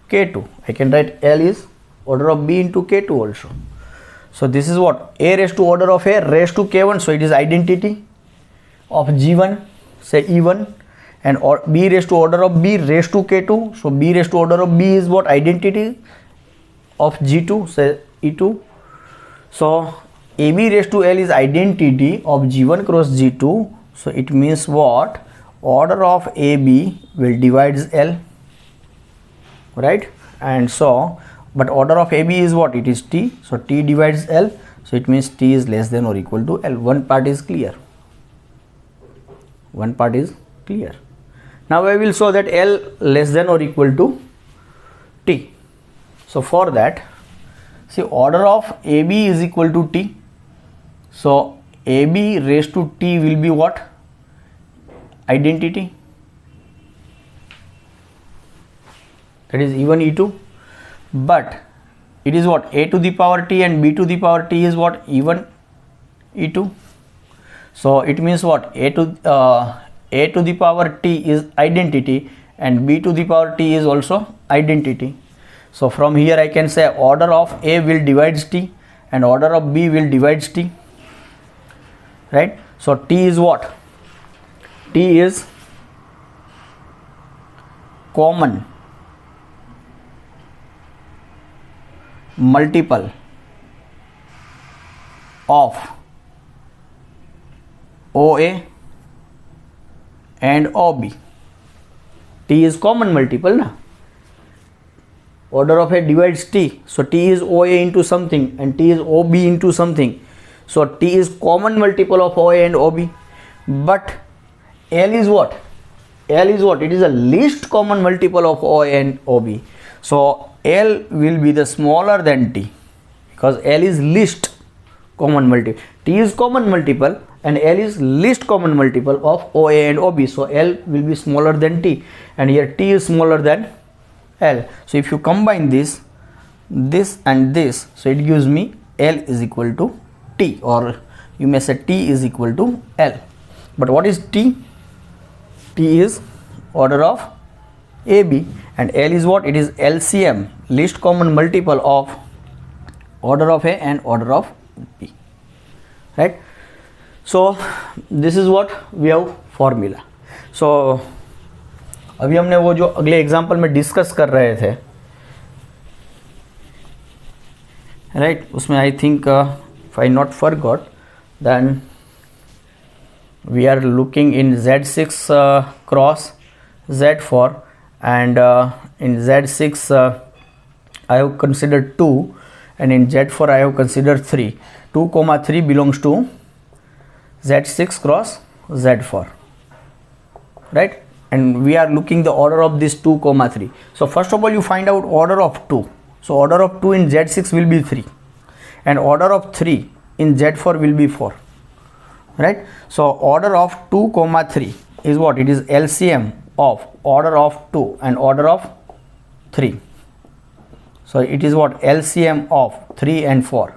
K2. I can write L is order of B into K2 also. So this is what? A raised to order of A raised to K1. So it is identity of G1, say E1, and or B raised to order of B raised to K2. So B raised to order of B is what? Identity of G2, say E2. So AB raised to L is identity of G1 cross G2. So it means what? Order of AB will divides L, right? And so, but order of AB is what? It is T. So T divides L. So it means T is less than or equal to L. One part is clear. One part is clear. Now I will show that L less than or equal to T. So for that, see, order of AB is equal to T. So AB raised to T will be what? Identity. That is E1, E2. But it is what? A to the power T and B to the power T is what? E1, E2. So it means what? A to the power T is identity and B to the power T is also identity. So from here I can say order of A will divides T and order of B will divides T, right? So T is what? T is common multiple of OA and OB. T is common multiple, na? Order of A divides T. So T is OA into something and T is OB into something. So T is common multiple of OA and OB. But L is what? L is what? It is a least common multiple of OA and OB. So L will be the smaller than T because L is least common multiple. T is common multiple and L is least common multiple of OA and OB. So L will be smaller than T and here T is smaller than L. So if you combine this and this, so it gives me L is equal to T, or you may say T is equal to L. But what is T? T is order of AB and L is what? It is LCM, least common multiple of order of A and order of B, right? So this is what we have formula. So अभी हमने वो जो अगले example में discuss कर रहे थे, right, उसमें I think if I not forgot, then we are looking in Z6 cross Z4, and in Z6 I have considered 2, and in Z4 I have considered 3. 2 comma 3 belongs to Z6 cross Z4, right? And we are looking the order of this 2 comma 3. So first of all you find out order of 2. So order of 2 in Z6 will be 3, and order of 3 in Z4 will be 4, right? So order of 2 comma 3 is what? It is LCM of order of 2 and order of 3. So it is what? LCM of 3 and 4.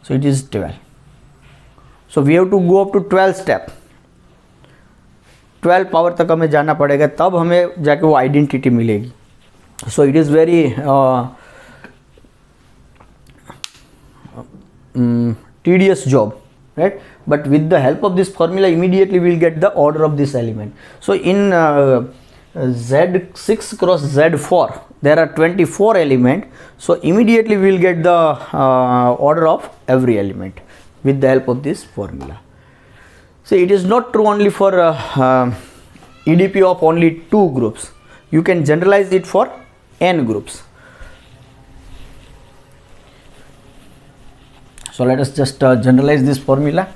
So it is 12. So we have to go up to 12 step. 12 power तक हमें जाना पड़ेगा, तब हमें जाके वो identity मिलेगी. So it is very tedious job, right? But with the help of this formula, immediately we will get the order of this element. So in Z6 cross Z4 there are 24 elements, so immediately we will get the order of every element with the help of this formula. So it is not true only for EDP of only 2 groups. You can generalize it for n groups. So let us just generalize this formula.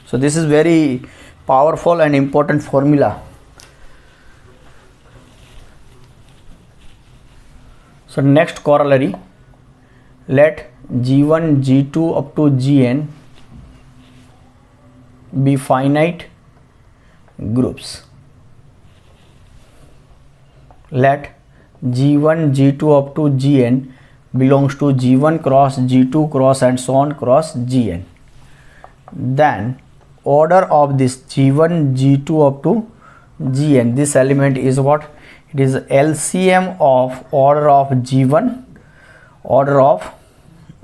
So this is very powerful and important formula. So next corollary, let G1, G2 up to Gn be finite groups. Let G1, G2 up to Gn belongs to G1 cross G2 cross and so on cross Gn. Then order of this G1, G2 up to Gn, this element is what? It is LCM of order of G1, order of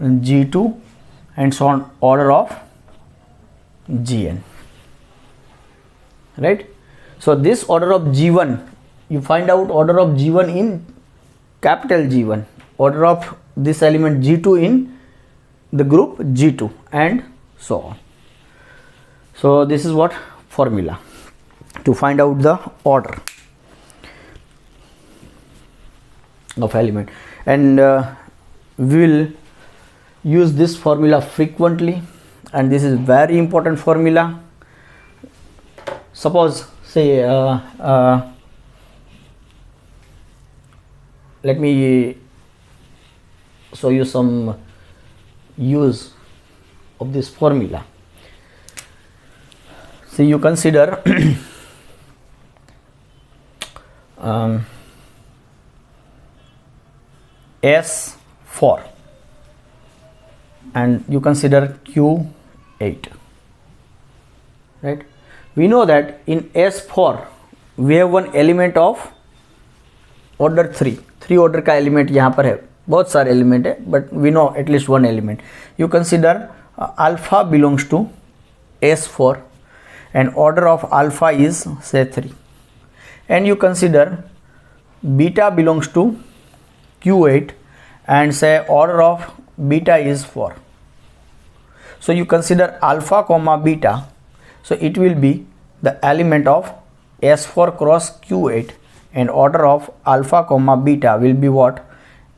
G2 and so on order of Gn, right? So this order of G1, you find out order of G1 in capital G1, order of this element G2 in the group G2 and so on. So this is what formula to find out the order of element, and we will use this formula frequently, and this is very important formula. Suppose say let me show you some use of this formula. See, you consider S4 and you consider Q8, right? We know that in S4 we have one element of order 3 order का element यहाँ पर है, बहुत सारे element है, but we know at least one element. You consider alpha belongs to S4 and order of alpha is say 3, and you consider beta belongs to Q8 and say order of beta is 4. So you consider alpha comma beta, so it will be the element of S4 cross Q8, and order of alpha comma beta will be what?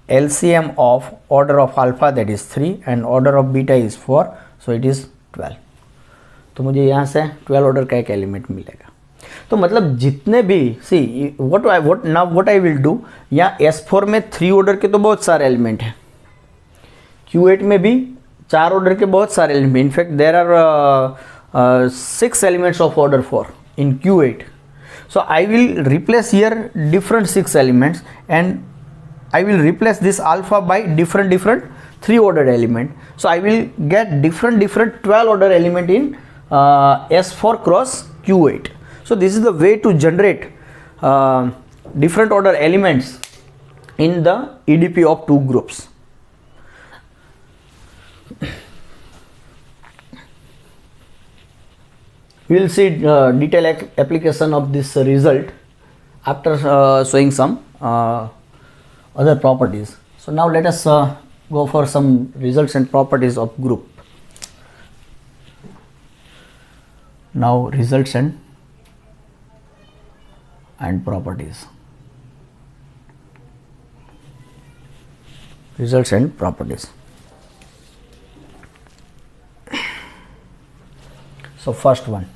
LCM of order of alpha, that is 3, and order of beta is 4, so it is 12. तो मुझे यहाँ से 12 order का एक element मिलेगा. तो मतलब जितने भी see what I will do, यहाँ S4 में 3 ऑर्डर के तो बहुत सारे एलिमेंट हैं, Q8 में भी 4 ऑर्डर के बहुत सारे element, in fact there are 6 elements of order 4 in Q8. So I will replace here different 6 elements, and I will replace this alpha by different 3 ordered element. So I will get different 12 order element in S4 cross Q8. So this is the way to generate different order elements in the EDP of 2 groups. We will see detailed application of this result after showing some other properties. So now let us go for some results and properties of group. Now results and properties. Results and properties. So first one,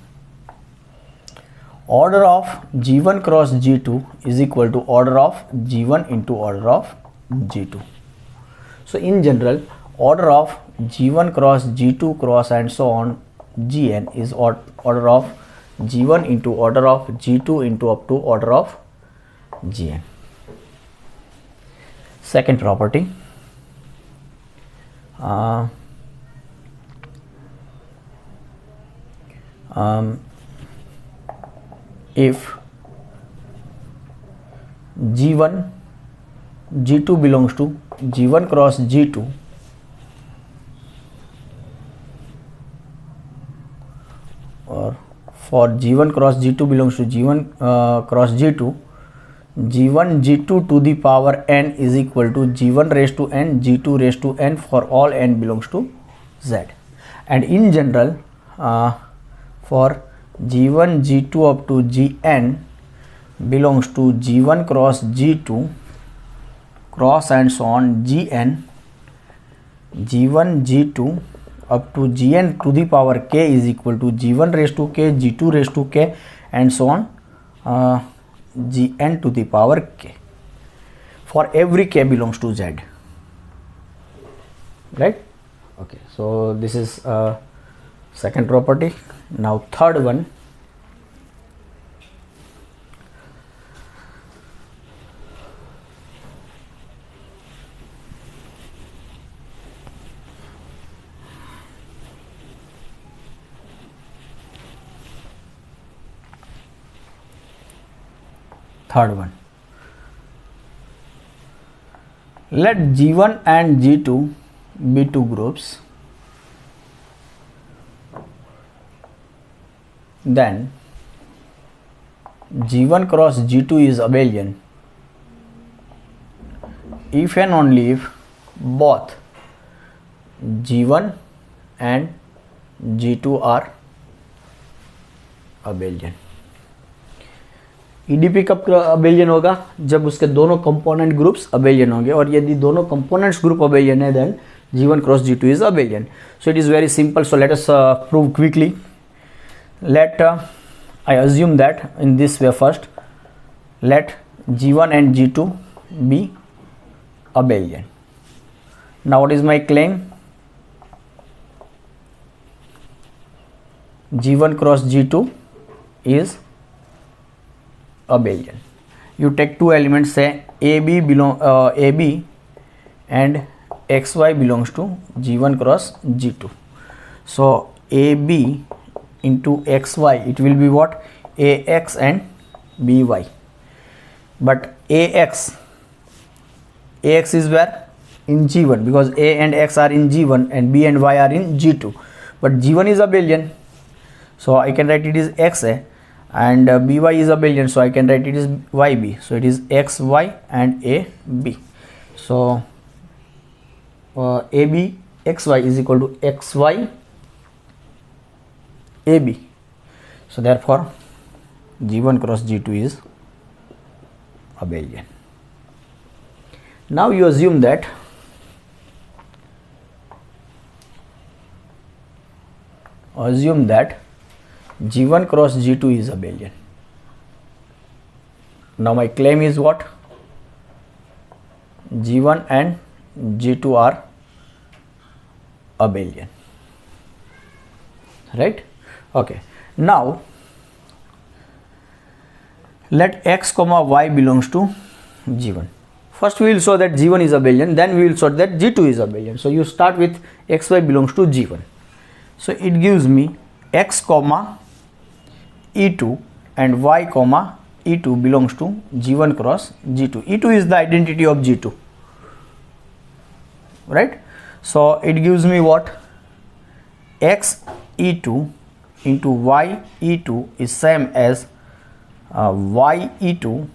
order of G1 cross G2 is equal to order of G1 into order of G2. So in general, order of G1 cross G2 cross and so on Gn is order of G1 into order of G2 into up to order of Gn. Second property, if G1 G2 belongs to G1 cross G2, or for G1 cross G2 belongs to G1 cross G2, G1 G2 to the power n is equal to G1 raised to n G2 raised to n for all n belongs to Z. And in general, for G1 G2 up to Gn belongs to G1 cross G2 cross and so on Gn, G1 G2 up to Gn to the power k is equal to G1 raised to k, G2 raised to k and so on Gn to the power k for every k belongs to Z, right? Okay, so this is second property. Now third one, let G1 and G2 be two groups, then G1 cross G2 is abelian if and only if both G1 and G2 are abelian. EDP कब abelian होगा? जब उसके दोनों component groups abelian होंगे, और यदि दोनों components group abelian है then G1 cross G2 is abelian. So it is very simple. So let us prove quickly. Let I assume that in this way first, let G1 and G2 be abelian. Now what is my claim? G1 cross G2 is abelian. You take two elements, say AB and XY belongs to G1 cross G2. So AB into XY, it will be what? AX and BY. But AX is where? In G1, because A and X are in G1 and B and Y are in G2. But G1 is abelian, so I can write it is XA, and BY is abelian, so I can write it is YB. So it is XY and AB. So AB XY is equal to XY AB. So therefore G1 cross G2 is abelian. Now you assume that G1 cross G2 is abelian. Now my claim is what? G1 and G2 are abelian, right? Okay, now let X comma Y belongs to G1. First we will show that G1 is abelian, then we will show that G2 is abelian. So you start with XY belongs to G1. So it gives me X comma E2 and Y comma E2 belongs to G1 cross G2. E2 is the identity of G2, right? So it gives me what? X E2 into YE2 is same as YE2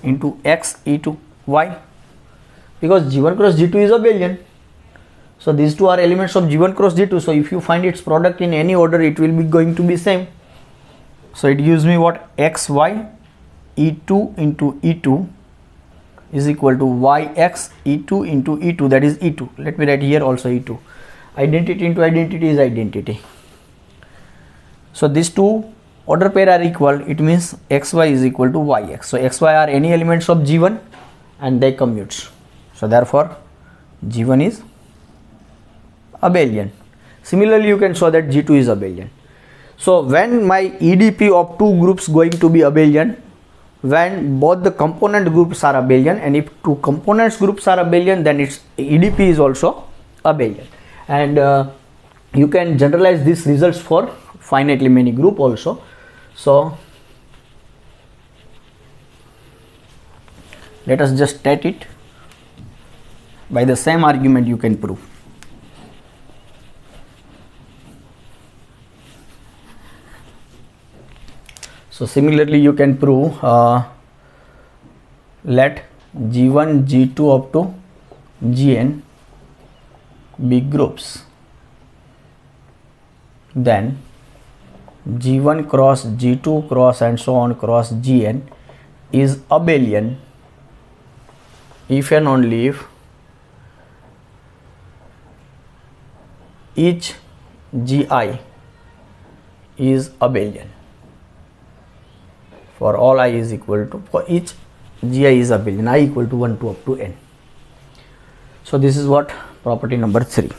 into XE2Y, because G1 cross G2 is abelian. So these two are elements of G1 cross G2. So if you find its product in any order, it will be going to be same. So it gives me what? XY E2 into E2 is equal to YX E2 into E2, that is E2. Let me write here also E2. Identity into identity is identity. So these two order pair are equal. It means XY is equal to YX. So XY are any elements of G1 and they commutes. So therefore G1 is abelian. Similarly, you can show that G2 is abelian. So when my EDP of two groups going to be abelian? When both the component groups are abelian, and if two components groups are abelian, then its EDP is also abelian. And you can generalize these results for finitely many group also. So let us just state it. By the same argument you can prove. So similarly you can prove let G1, G2 up to Gn be groups, then G1 cross G2 cross and so on cross Gn is abelian if and only if each Gi is abelian. For all I is equal to, for each Gi is abelian, I equal to 1 to up to n. So this is what property number 3.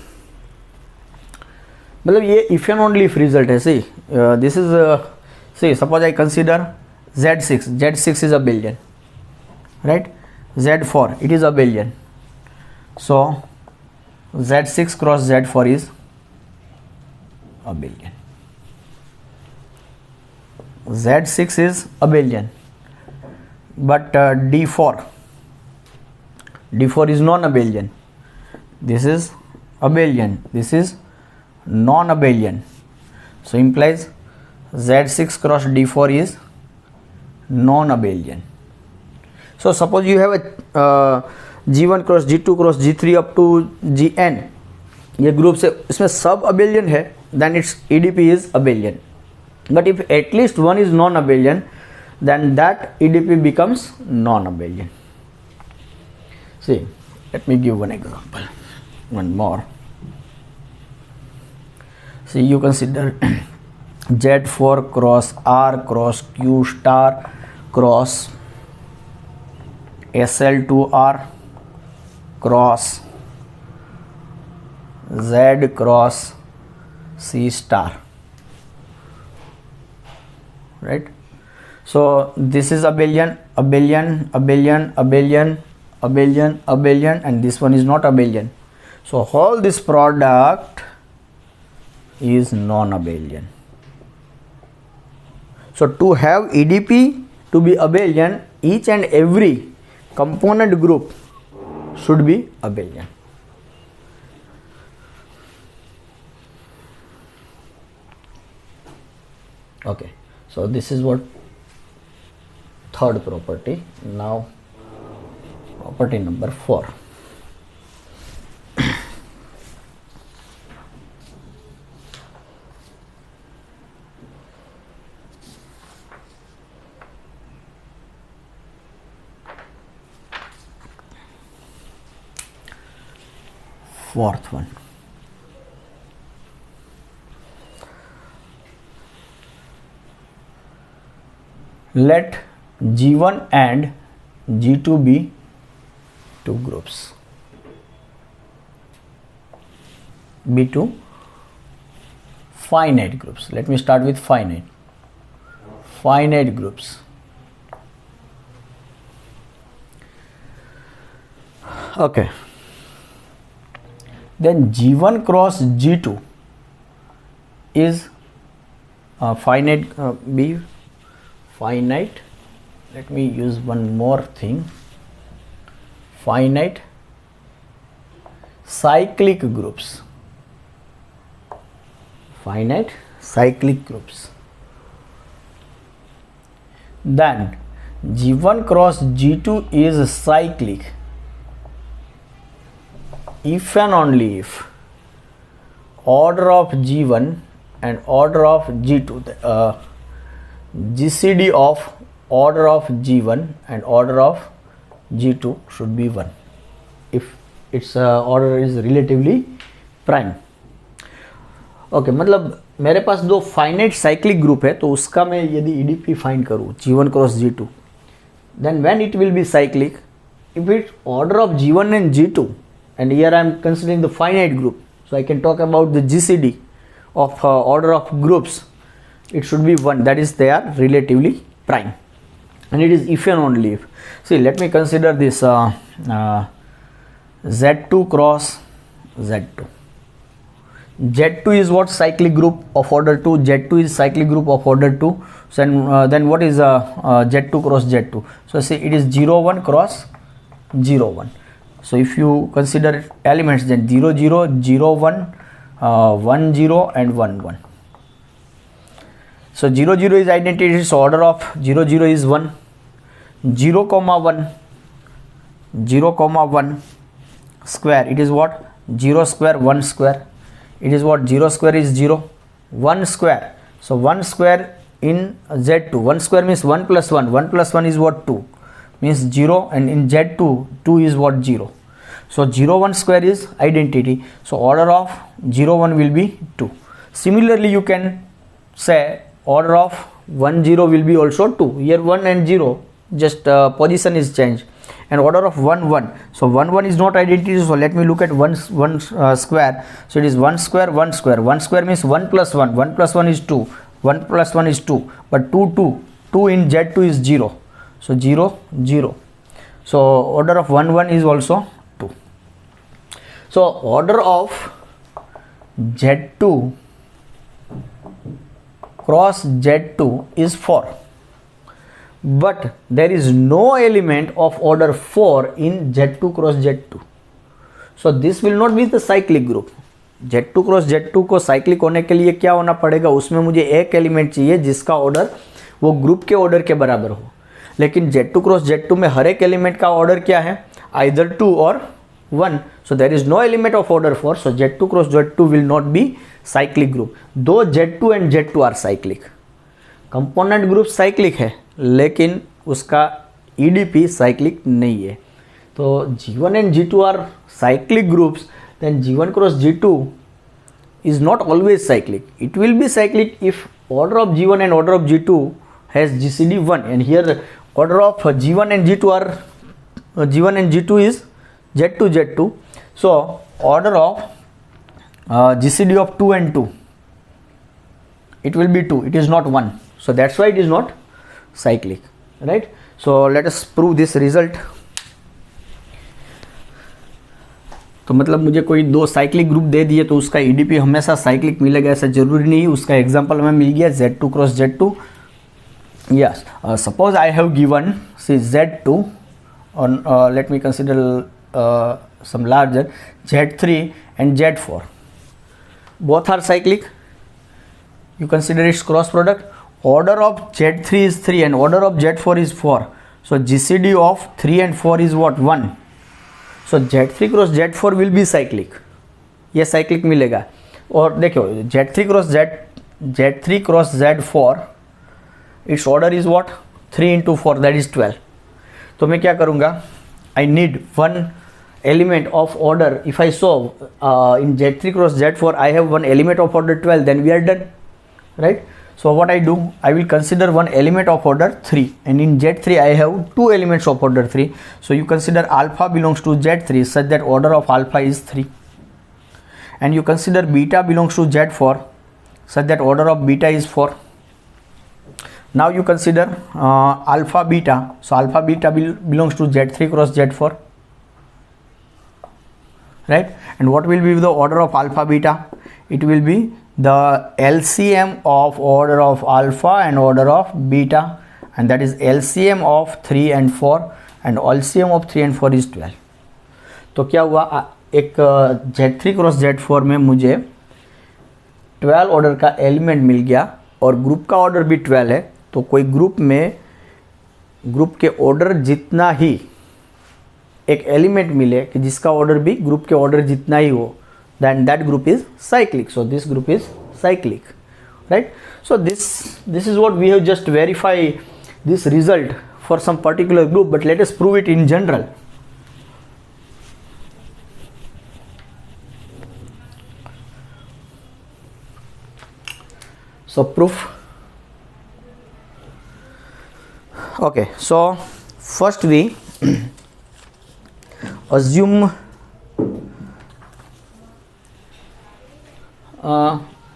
मतलब ये if and only if result है. See, this is see, suppose I consider Z6 is abelian, right? Z4 it is abelian. So Z6 cross Z4 is abelian. Z6 is abelian, but D4 is non-abelian. This is abelian, this is non-abelian. So implies Z6 cross D4 is non-abelian. So suppose you have a G1 cross G2 cross G3 up to Gn, ये group से इसमें सब abelian है, then its EDP is abelian. But if at least one is non-abelian, then that EDP becomes non-abelian. See, let me give one example, one more. See, you consider Z4 cross R cross Q star cross SL2R cross Z cross C star. Right? So this is abelian, and this one is not abelian. So all this product is non-abelian. So to have EDP to be abelian, each and every component group should be abelian. Okay. So this is what third property. Now property number 4. Fourth one. Let G1 and G2 be two groups. Be two finite groups. Let me start with finite. Finite groups. Okay. Then G1 cross G2 is finite. Be finite. Let me use one more thing. Finite cyclic groups. finite cyclic groups. Then G1 cross G2 is cyclic if and only if order of G1 and order of G2, GCD of order of G1 and order of G2 should be 1 if its order is relatively prime. Okay मतलब मेरे पास दो finite cyclic group है, तो उसका मैं यदि EDP find करूँ G1 cross G2, then when it will be cyclic if it's order of G1 and G2, and here I am considering the finite group, so I can talk about the GCD of order of groups. It should be 1, that is they are relatively prime, and it is if and only if. See, let me consider this Z2 cross Z2. Z2 is what? Cyclic group of order 2. Z2 is cyclic group of order 2. So then what is Z2 cross Z2? So see, it is 0 1 cross 0 1. So if you consider elements, then 0 0 0 1 1 0 and 1 1. So 0 0 is identity, so order of 0 0 is 1. 0 comma 1 0 comma 1 square, it is what? 0 square 1 square. It is what? 0 square is 0, 1 square. So 1 square in Z2, 1 square means 1 plus 1, 1 plus 1 is what? 2, means 0, and in Z2, 2 is what? 0. So 0 1 square is identity, so order of 0 1 will be 2. Similarly, you can say order of 1 0 will be also 2. Here 1 and 0, just position is changed. And order of 1 1, so 1 1 is not identity, so let me look at 1 square. So it is 1 square 1 square. 1 square means 1 plus 1, 1 plus 1 is 2, 1 plus 1 is 2, but 2 2, 2 in Z2 is 0, so 0 0. So order of 1 1 is also 2. So order of Z2 cross Z2 is 4. But there is no element of order 4 in Z2 cross Z2. So this will not be the cyclic group. Z2 cross Z2 को cyclic होने के लिए क्या होना पड़ेगा? उसमें मुझे एक एलिमेंट चाहिए जिसका ऑर्डर वो ग्रुप के ऑर्डर के बराबर हो. लेकिन Z2 cross Z2 में हर एक एलिमेंट का ऑर्डर क्या है? Either 2 or 1. So there is no element of order 4. So Z2 cross Z2 will not be cyclic group. Though Z2 and Z2 are cyclic. Component group cyclic है, लेकिन उसका EDP cyclic नहीं है. तो G1 and G2 are cyclic groups, then G1 cross G2 is not always cyclic. It will be cyclic if order of G1 and order of G2 has GCD 1, and here order of G1 and G2 are G1 and G2 is Z2 Z2. So order of GCD of 2 and 2, it will be 2, it is not 1. So that's why it is not cyclic, right? So let us prove this result. तो मतलब मुझे कोई दो cyclic group दे दिए तो उसका EDP हमेशा cyclic मिलेगा ऐसा जरूरी नहीं. उसका एग्जांपल हमें मिल गया Z2 cross Z2. Yes, suppose I have given say Z2 on let me consider some larger Z3 and Z4. Both are cyclic. You consider its cross product. Order of Z3 is 3 and order of Z4 is 4. So GCD of 3 and 4 is what? 1. So Z3 cross Z4 will be cyclic. ये cyclic मिलेगा. और देखो Z3 cross Z4, its order is what? 3 into 4, that is 12. तो मैं क्या करूँगा? I need one element of order. If I solve in Z3 cross Z4, I have one element of order 12, then we are done, right? So what I do, I will consider one element of order 3, and in Z3 I have two elements of order 3. So you consider alpha belongs to Z3 such that order of alpha is 3, and you consider beta belongs to Z4 such that order of beta is 4. Now you consider alpha beta. So alpha beta belongs to Z3 cross Z4, right? And what will be the order of alpha beta? It will be the LCM of order of alpha and order of beta, and that is LCM of 3 and 4, and LCM of 3 and 4 is 12. तो क्या हुआ, एक Z3 cross Z4 में मुझे 12 order का element मिल गया और group का ऑर्डर भी 12 है, तो कोई ग्रुप में ग्रुप के ऑर्डर जितना ही एक एलिमेंट मिले कि जिसका ऑर्डर भी ग्रुप के ऑर्डर जितना ही हो, then that group is cyclic. So this group is cyclic, right? So this is what we have just verify this result for some particular group, but let us prove it in general. So proof. Okay, so first we assume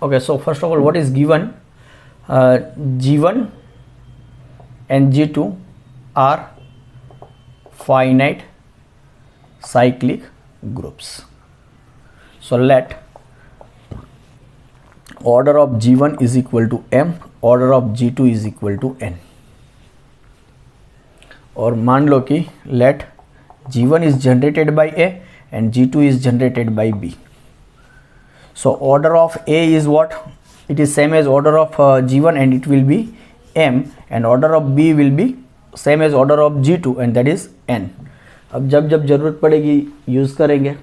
okay, so first of all, what is given? G1 and G2 are finite cyclic groups. So let order of G1 is equal to m, order of G2 is equal to n. और मान लो कि let G1 is generated by A and G2 is generated by B. So order of A is what? It is same as order of G1 and it will be m, and order of B will be same as order of G2 and that is n. अब जब जब जरूरत पड़ेगी use करेंगे.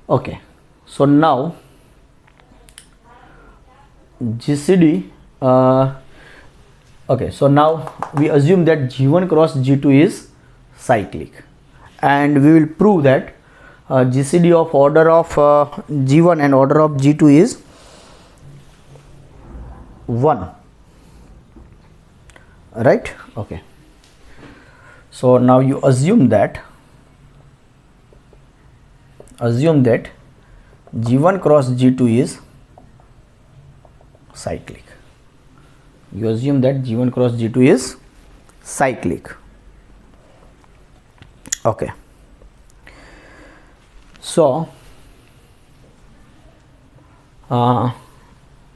Okay, so now GCD okay, so now we assume that G1 cross G2 is cyclic, and we will prove that GCD of order of G1 and order of G2 is 1, right? Okay, so now you assume that G1 cross G2 is cyclic. You assume that G1 cross G2 is cyclic. Okay, so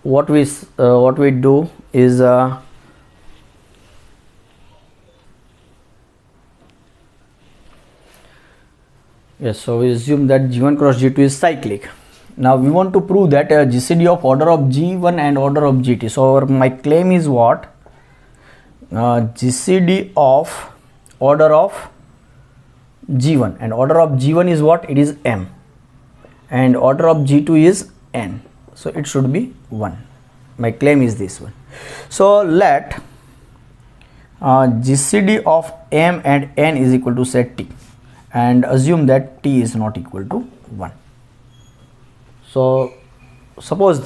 what we do is yes, so we assume that G1 cross G2 is cyclic. Now we want to prove that GCD of order of G1 and order of GT. So my claim is what? GCD of order of G1, and order of G1 is what? It is m, and order of G2 is n, so it should be 1. My claim is this one. So let GCD of m and n is equal to say t, and assume that t is not equal to 1. So suppose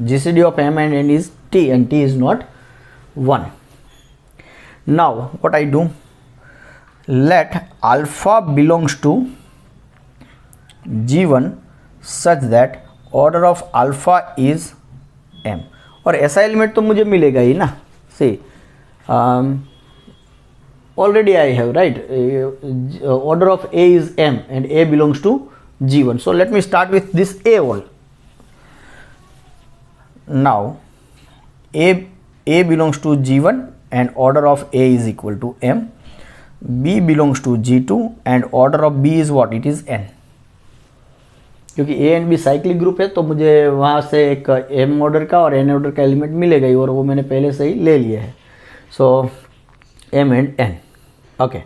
GCD of m and n is t and t is not 1. Now what I do, let alpha belongs to G1 such that order of alpha is m. और ऐसा element तो मुझे मिलेगा ही ना. See, already I have, right? Order of A is m and A belongs to G1. So let me start with this A all. Now A belongs to G1 and order of A is equal to m. B belongs to G2 and order of B is what? It is n. क्योंकि A and B cyclic group है तो मुझे वहाँ से एक m order का और n order का एलिमेंट मिलेगा ही, और वो मैंने पहले से ही ले लिया है. सो m and n. Okay,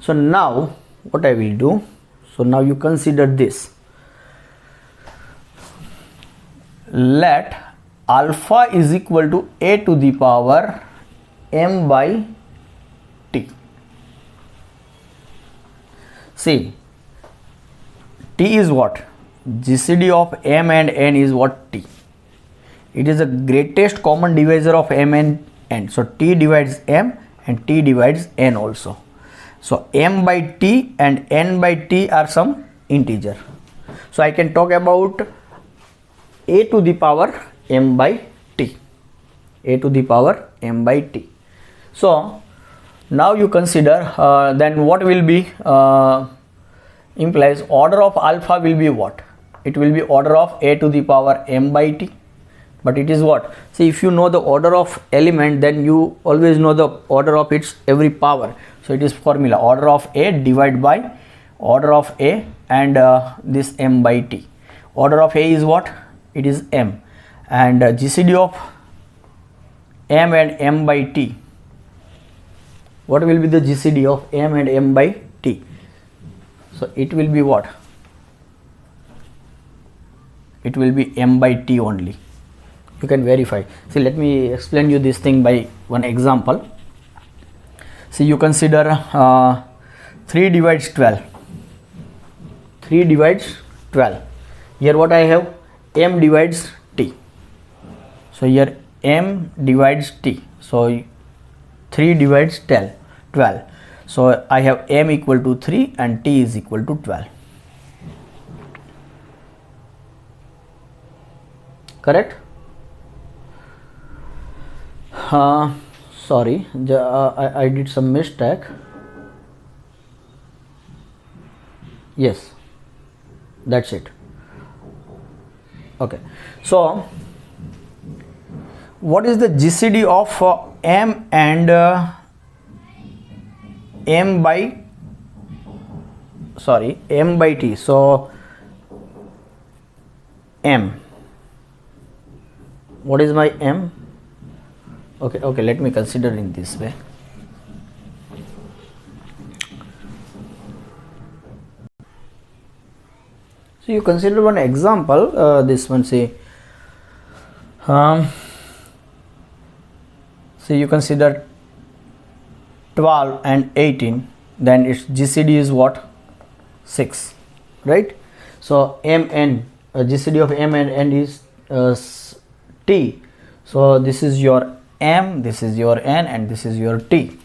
so now what I will do, so now you consider this. Let alpha is equal to a to the power m by t. See, t is what? GCD of m and n is what? T. It is the greatest common divisor of m and n. So t divides m and t divides n also. So m by t and n by t are some integer. So I can talk about a to the power m by t. A to the power m by t. So now you consider then what will be implies order of alpha will be what? It will be order of a to the power m by t. But it is what? See, if you know the order of element, then you always know the order of its every power. So it is formula order of a divided by order of A and this m by t. Order of A is what? It is m, and GCD of m and m by t. What will be the GCD of m and m by t? So it will be what? It will be m by t only. You can verify. See, let me explain you this thing by one example. See, you consider 3 divides 12. 3 divides 12. Here what I have? M divides t. So here m divides t. So 3 divides 12. So I have m equal to 3 and t is equal to 12. Correct? Sorry, I did some mistake. Yes, that's it. Okay, so what is the GCD of m and m by t? So m, what is my m? Okay, let me consider in this way. So you consider one example, this one, say you consider 12 and 18, then its GCD is what? 6, right? So mn, GCD of m and n is t. So this is your m, this is your n, and this is your t.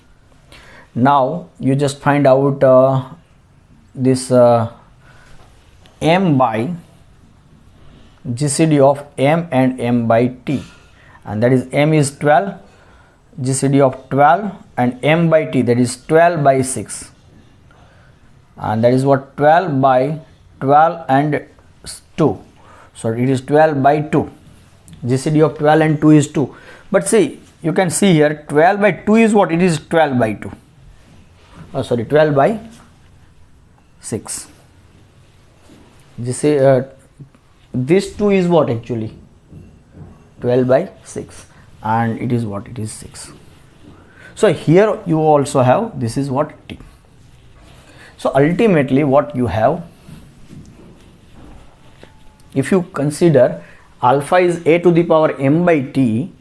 Now you just find out this m by GCD of m and m by t, and that is m is 12, GCD of 12, and m by t, that is 12 by 6, and that is what? 12 by 12 and 2. So it is 12 by 2. GCD of 12 and 2 is 2. But see, you can see here 12 by 2 is what? It is 12 by 2. 12 by 6. This 2 is what actually? 12 by 6, and it is what? It is 6. So here you also have, this is what? T. So ultimately what you have, if you consider alpha is a to the power m by t,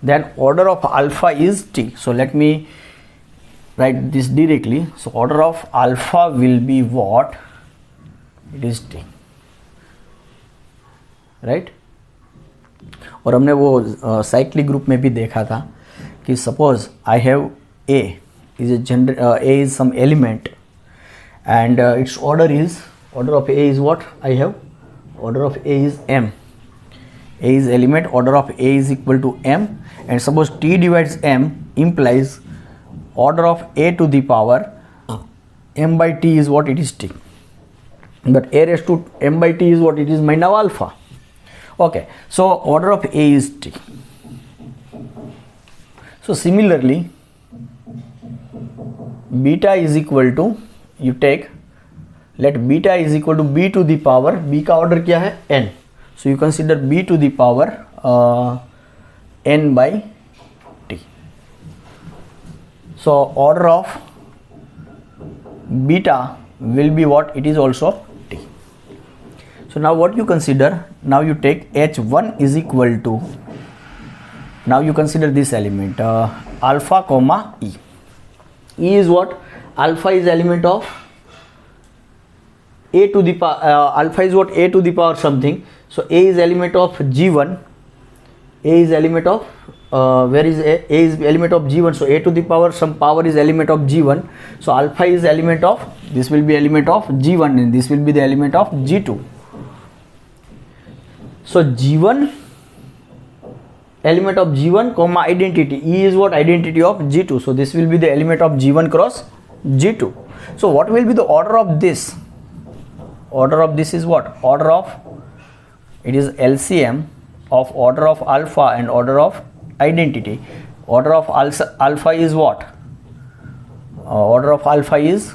then order of alpha is t. So let me write this directly. So order of alpha will be what? It is t, right? और हमने वो cyclic group में भी देखा था कि suppose I have a is a a is some element, and its order of a is what? I have order of a is m. A is element, order of a is equal to m, and suppose t divides m implies order of a to the power m by t is what? It is t. But a raised to m by t is what? It is my now alpha. Okay, so order of a is t. So similarly, beta is equal to, you take, let beta is equal to b to the power, b का order क्या है? n. So you consider b to the power n by t. So order of beta will be what? It is also t. So now what you consider? Now you take h1 is equal to, now you consider this element alpha comma e. E is what? Alpha is element of a to the power, alpha is what? A to the power something. So a is element of g1, a is element of where is a? A is element of g1. So a to the power some power is element of g1. So alpha is element of, this will be element of g1 and this will be the element of g2. So g1 element of g1 comma identity, e is what? Identity of g2. So this will be the element of g1 cross g2. So what will be the order of this? Order of this is what? Order of, it is LCM of order of alpha and order of identity. Order of alpha is what? Order of alpha is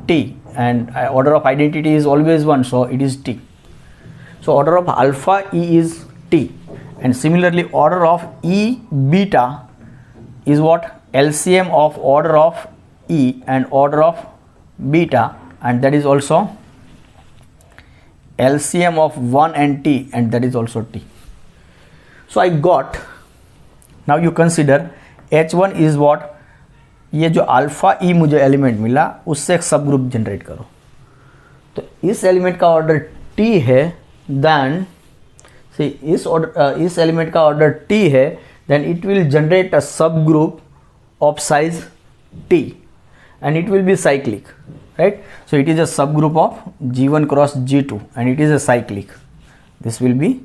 t, and order of identity is always 1, so it is T. So order of alpha E is T, and similarly order of E beta is what? LCM of order of E and order of beta, and that is also LCM of 1 and T, and that is also T. So I got, now you consider H1 is what? ये जो alpha ई मुझे element मिला उससे एक सब group generate करो, तो इस एलिमेंट का ऑर्डर टी है, देन सी इस एलिमेंट का ऑर्डर टी है, then it will generate a subgroup of size T and it will be cyclic, right? So it is a subgroup of G1 cross G2 and it is a cyclic. This will be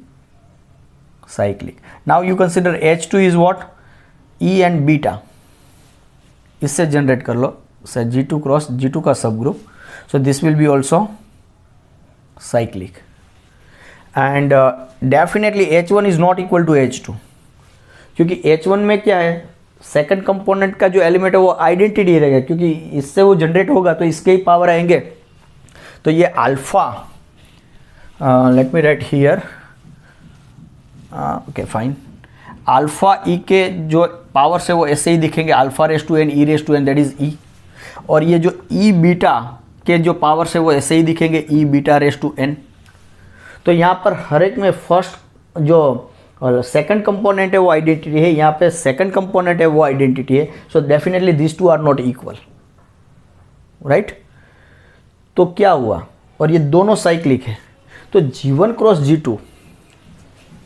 cyclic. Now you consider H2 is what? E and beta. इससे generate कर लो G2 cross G2 का सब group, so this will be also cyclic. And definitely H1 is not equal to H2, क्योंकि H1 में क्या है, second component का जो एलिमेंट है वो आइडेंटिटी रहेगा, क्योंकि इससे वो जनरेट होगा तो इसके ही पावर आएंगे. तो ये alpha, let me write here, okay fine, alpha E के जो पावर से वो ऐसे ही दिखेंगे, alpha raise to N E raise to N, that is E. और ये जो ई बीटा के जो पावर से वो ऐसे ही दिखेंगे, ई बीटा रेस टू एन. तो यहाँ पर हर एक में फर्स्ट जो और सेकंड कंपोनेंट है वो आइडेंटिटी है, यहाँ पे सेकंड कंपोनेंट है वो आइडेंटिटी है. So definitely this two are not equal, right? तो क्या हुआ, और ये दोनों साइक्लिक है, तो G1 क्रॉस G2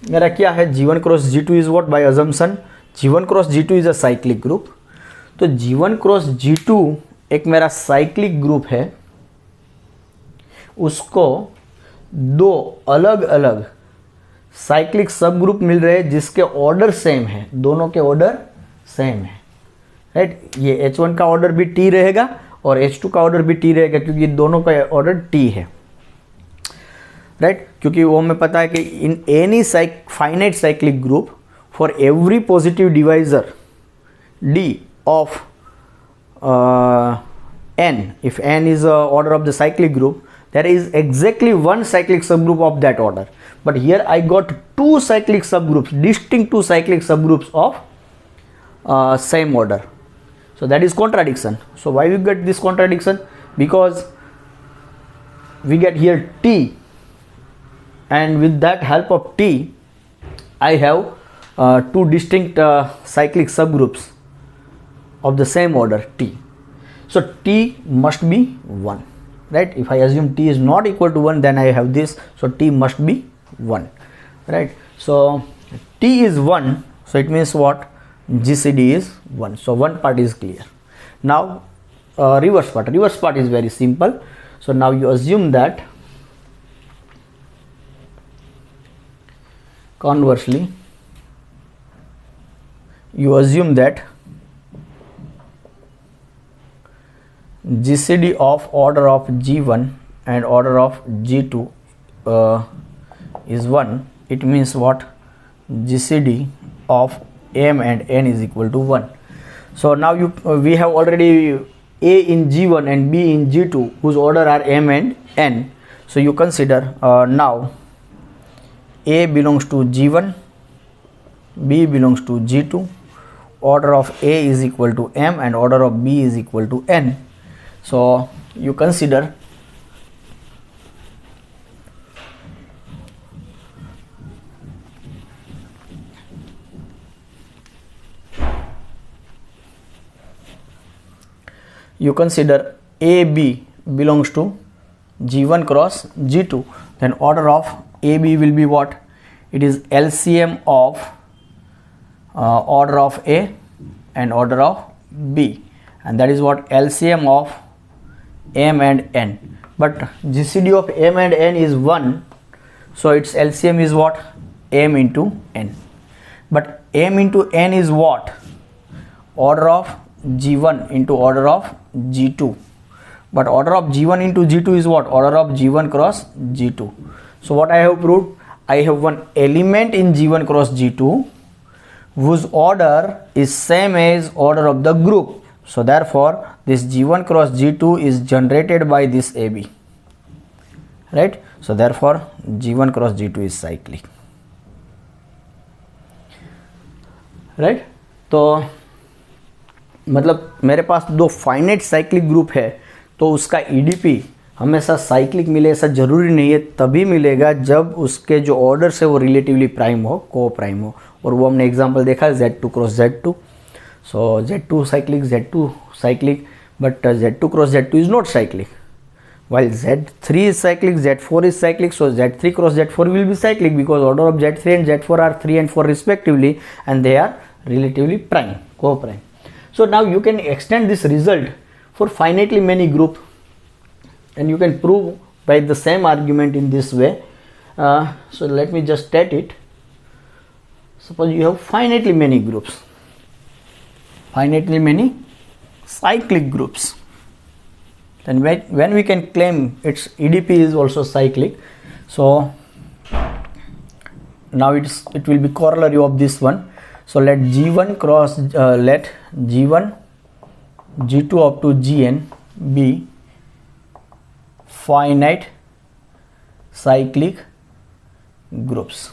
मेरा क्या है, G1 cross G2 is what, by assumption G1 cross G2 is a cyclic group. तो G1 क्रॉस G2 एक मेरा साइक्लिक ग्रुप है, उसको दो अलग अलग साइक्लिक सब ग्रुप मिल रहे हैं जिसके ऑर्डर सेम है, दोनों के ऑर्डर सेम है, राइट? ये H1 का ऑर्डर भी T रहेगा और H2 का ऑर्डर भी T रहेगा, क्योंकि दोनों का ऑर्डर T है, राइट? क्योंकि वो हमें पता है कि in any finite cyclic group for every positive divisor D of n, if n is the order of the cyclic group, there is exactly one cyclic subgroup of that order. But here I got two cyclic subgroups, distinct two cyclic subgroups of same order. So that is contradiction. So why we get this contradiction? Because we get here T, and with that help of T, I have two distinct cyclic subgroups of the same order T. So T must be 1, right? If I assume T is not equal to 1, then I have this, so T must be 1, right? So T is 1, so it means what? GCD is 1. So one part is clear. Now reverse part is very simple. So now you assume that conversely you assume that GCD of order of G1 and order of G2 is 1. It means what? GCD of M and N is equal to 1. So now we have already A in G1 and B in G2 whose order are M and N. So you consider now A belongs to G1, B belongs to G2, order of A is equal to M and order of B is equal to N. So you consider AB belongs to G1 cross G2, then order of AB will be what? It is LCM of order of A and order of B, and that is what? LCM of M and N. But GCD of M and N is 1, so its LCM is what? M into N. But M into N is what? Order of G1 into order of G2. But order of G1 into G2 is what? Order of G1 cross G2. So what I have proved? I have one element in G1 cross G2 whose order is same as order of the group. So therefore this G1 cross G2 is generated by this AB, right? So therefore G1 cross G2 is cyclic, right? तो मतलब मेरे पास दो finite cyclic group है तो उसका EDP हमेशा cyclic मिले ऐसा ज़रूरी नहीं है, तभी मिलेगा जब उसके जो ऑर्डर्स है वो रिलेटिवली प्राइम हो, को प्राइम हो, और वो हमने एग्जांपल देखा Z2 cross Z2. So Z2 cyclic, Z2 cyclic, but Z2 cross Z2 is not cyclic. While Z3 is cyclic, Z4 is cyclic, so Z3 cross Z4 will be cyclic because order of Z3 and Z4 are 3 and 4 respectively, and they are relatively prime, co-prime. So now you can extend this result for finitely many group, and you can prove by the same argument in this way. So let me just state it. Suppose you have finitely many groups, finitely many cyclic groups, then when we can claim its EDP is also cyclic. So now it will be corollary of this one. So let G1 cross let G1 G2 up to Gn be finite cyclic groups.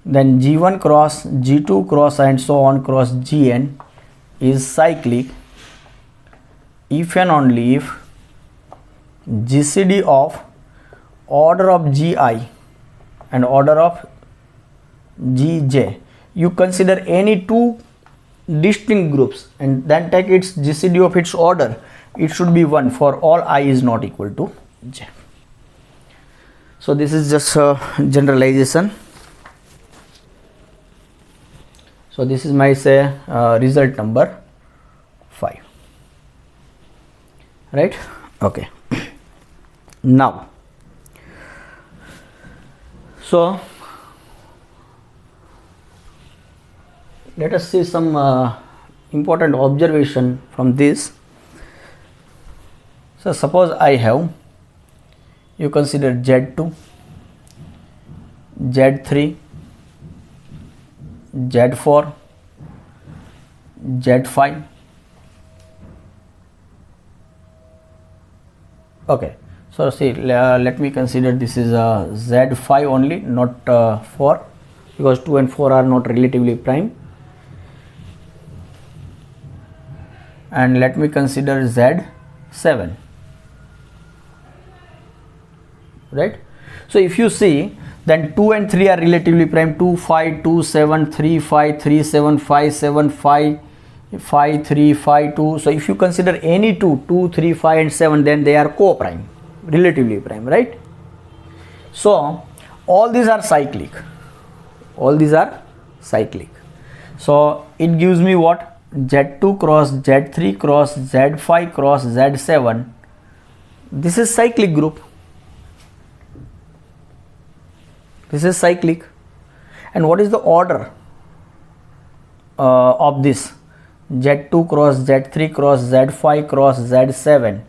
Then G1 cross G2 cross and so on cross Gn is cyclic if and only if GCD of order of Gi and order of Gj, you consider any two distinct groups and then take its GCD of its order, it should be 1 for all I is not equal to j. So this is just a generalization. So this is my say result number 5, right? Okay. Now, so let us see some important observation from this. So suppose I have, you consider Z2, Z3, Z4, Z5. Okay, so see, let me consider this is a Z5 only, not 4, because 2 and 4 are not relatively prime. And let me consider Z7, right? So if you see, then 2 and 3 are relatively prime, 2 5, 2 7, 3 5, 3 7, 5 7, 5 5 3 5 2. So if you consider any 2, 2 3 5 and 7, then they are co-prime, relatively prime, right? So all these are cyclic, all these are cyclic. So it gives me what? Z2 cross Z3 cross Z5 cross Z7. This is cyclic group. This is cyclic. And what is the order of this? Z2 cross Z3 cross Z5 cross Z7.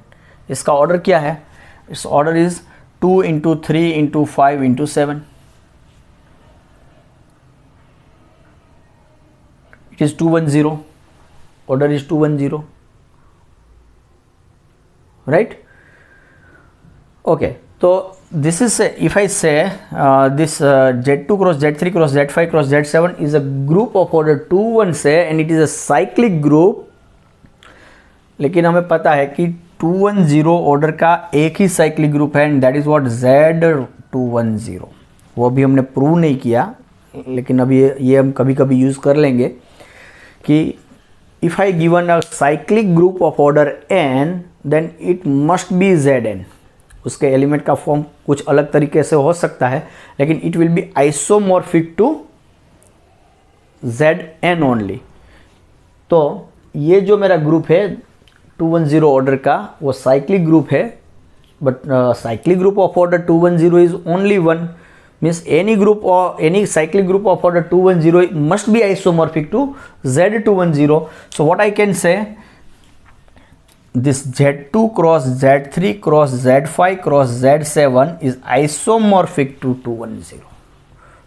इसका order क्या है? Its order is 2 into 3 into 5 into 7. It is 210. Order is 210, right? Okay, so this is if I say this Z2 cross Z3 cross Z5 cross Z7 is a group of order 210 say, and it is a cyclic group, लेकिन हमें पता है कि 210 order का एक ही cyclic group है, and that is what Z210. वो अभी हमने प्रूव नहीं किया, लेकिन अभी ये हम कभी कभी यूज़ कर लेंगे कि if I given a cyclic group of order n, then it must be Zn. उसके एलिमेंट का फॉर्म कुछ अलग तरीके से हो सकता है, लेकिन it will be isomorphic to Zn only. तो ये जो मेरा ग्रुप है 210 ऑर्डर का, वो साइक्लिक ग्रुप है, but cyclic group of order 210 is only 1. means any group or any cyclic group of order 210 must be isomorphic to Z210. So what I can say, this Z2 cross Z3 cross Z5 cross Z7 is isomorphic to 210.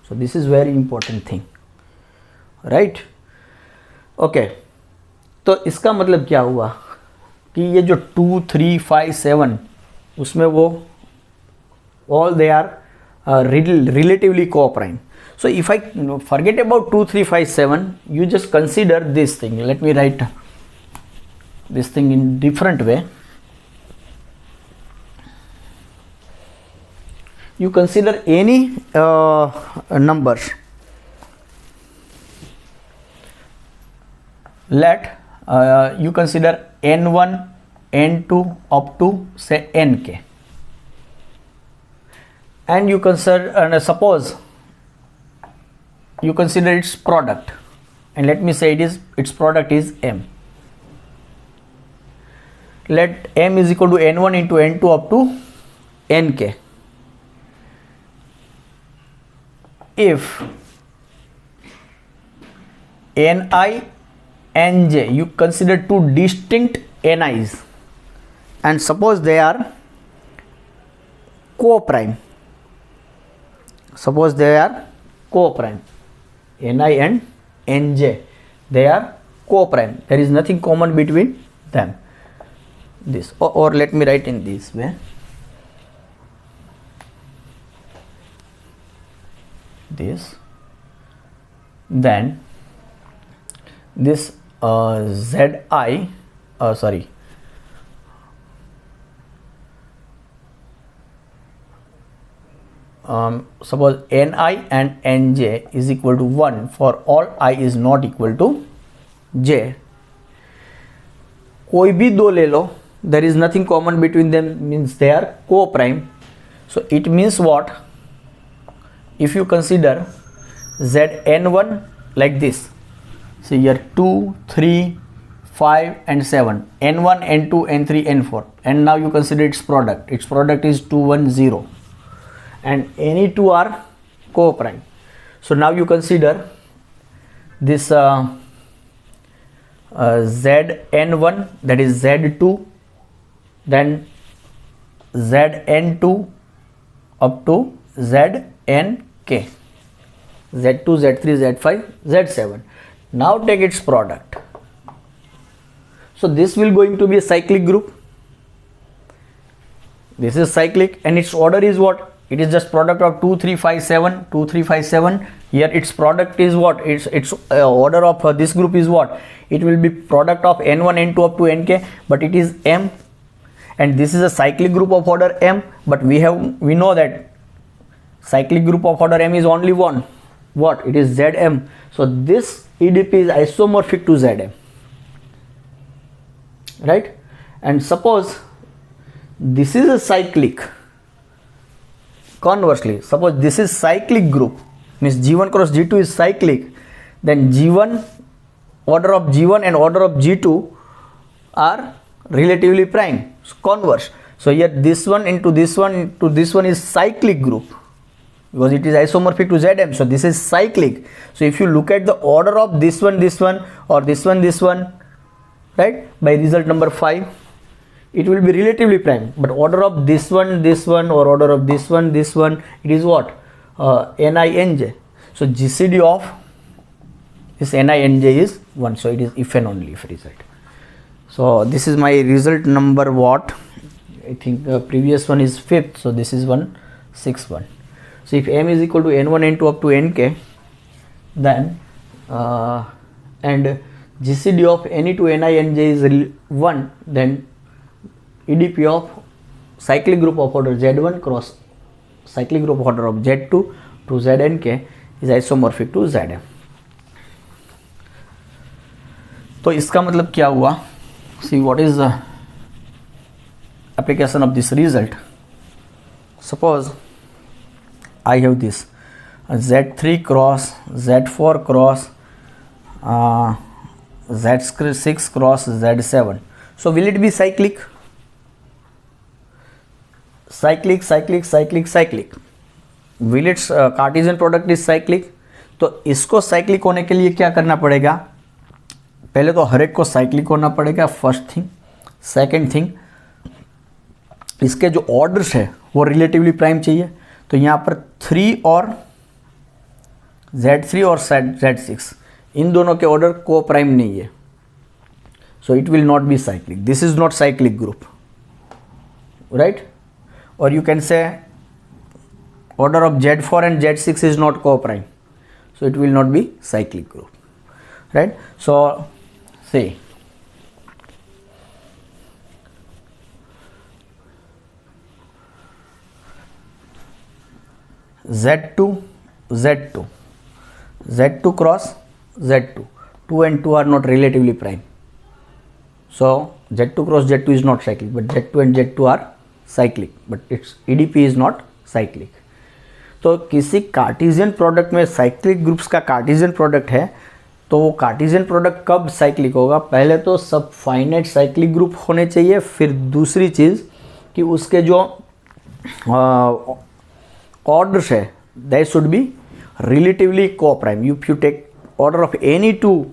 So this is very important thing, right? Okay, तो इसका मतलब क्या हुआ कि ये जो 2, 3, 5, 7 उसमें वो all they are relatively co-prime. So if I forget about 2, 3, 5, 7, you just consider this thing. Let me write this thing in different way. You consider any numbers. Let you consider n1, n2 up to say nk. And you consider suppose you consider its product, and let me say its product is m. Let m is equal to n1 into n2 up to nk. If ni and j, you consider two distinct ni's, and suppose they are co-prime. Suppose they are co-prime, ni and nj, they are co-prime. There is nothing common between them. This, or let me write in this way. This, then this zi, sorry, suppose ni and nj is equal to 1 for all I is not equal to j. कोई भी दो ले लो, there is nothing common between them, means they are co-prime. So it means what? If you consider Zn1 like this, see here 2, 3, 5 and 7, n1, n2, n3, n4, and now you consider its product. Its product is 2, 1, 0, and any two are co-prime. So now you consider this Zn1, that is Z2, then Zn2 up to Znk, Z2, Z3, Z5, Z7. Now take its product. So this will going to be a cyclic group. This is cyclic, and its order is what? It is just product of 2, 3, 5, 7, 2, 3, 5, 7. Here its product is what? Its order of this group is what? It will be product of n1, n2 up to nk, but it is m, and this is a cyclic group of order m, but we know that cyclic group of order m is only one. What? It is Zm. So this EDP is isomorphic to Zm, right? And suppose this is a cyclic. Conversely, suppose this is cyclic group, means G1 cross G2 is cyclic, then G1, order of G1 and order of G2 are relatively prime, so converse. So here this one into this one into this one is cyclic group, because it is isomorphic to Zm, so this is cyclic. So if you look at the order of this one, or this one, right, by result number 5, it will be relatively prime, but order of this one, or order of this one, it is what? Ni, nj. So GCD of this Ni, nj is 1, so it is if and only if result. So this is my result number what? I think the previous one is 5th, so this is 161. So if m is equal to n1, n2 up to nk, then and GCD of any two Ni, nj is 1, then EDP of cyclic group of order Z1 cross cyclic group of order of Z2 to Znk is isomorphic to Zm. तो इसका मतलब क्या हुआ? See what is the application of this result. Suppose I have this Z3 cross Z4 cross Z6 cross Z7. So will it be cyclic? cyclic. Will its Cartesian product is cyclic? तो इसको cyclic होने के लिए क्या करना पड़ेगा? पहले तो हर एक को cyclic होना पड़ेगा, फर्स्ट थिंग. सेकेंड थिंग, इसके जो ऑर्डर्स है वो रिलेटिवली प्राइम चाहिए. तो यहाँ पर 3 और Z3 और Z6 इन दोनों के ऑर्डर को प्राइम नहीं है, so it will not be cyclic. This is not cyclic group, right? और you can say order of Z4 and Z6 is not co-prime, so it will not be cyclic group, right? So see, Z2 Z2 Z2 cross Z2, 2 and 2 are not relatively prime, so Z2 cross Z2 is not cyclic, but Z2 and Z2 are cyclic, but its EDP is not cyclic. तो किसी Cartesian product में cyclic groups का Cartesian product है, तो वो Cartesian product कब cyclic होगा? पहले तो सब फाइनाइट साइक्लिक ग्रुप होने चाहिए, फिर दूसरी चीज़ कि उसके जो ऑर्डर्स है they should be relatively coprime. If you take order of any two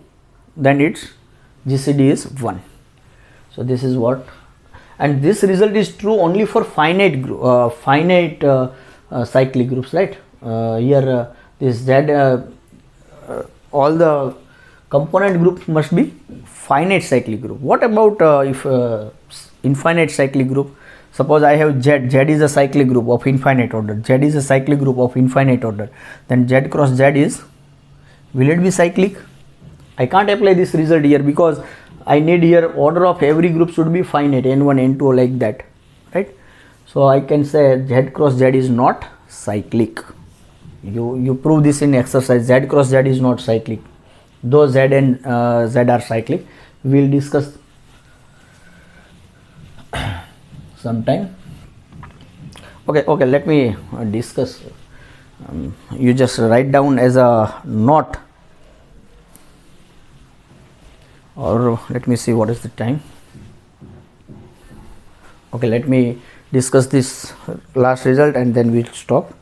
then it's GCD is 1. So this is what, and this result is true only for finite cyclic groups, right? Here this Z, all the component groups must be finite cyclic group. What about if infinite cyclic group? Suppose I have Z. Z is a cyclic group of infinite order. Z is a cyclic group of infinite order. Then Z cross Z is, will it be cyclic? I can't apply this result here because I need here order of every group should be finite, n1, n2 like that, right? So I can say Z cross Z is not cyclic. You prove this in exercise. Z cross Z is not cyclic. Though Z and Z are cyclic, we will discuss sometime. Okay, let me discuss. You just write down as a note, or let me see what is the time. Okay, let me discuss this last result and then we'll stop.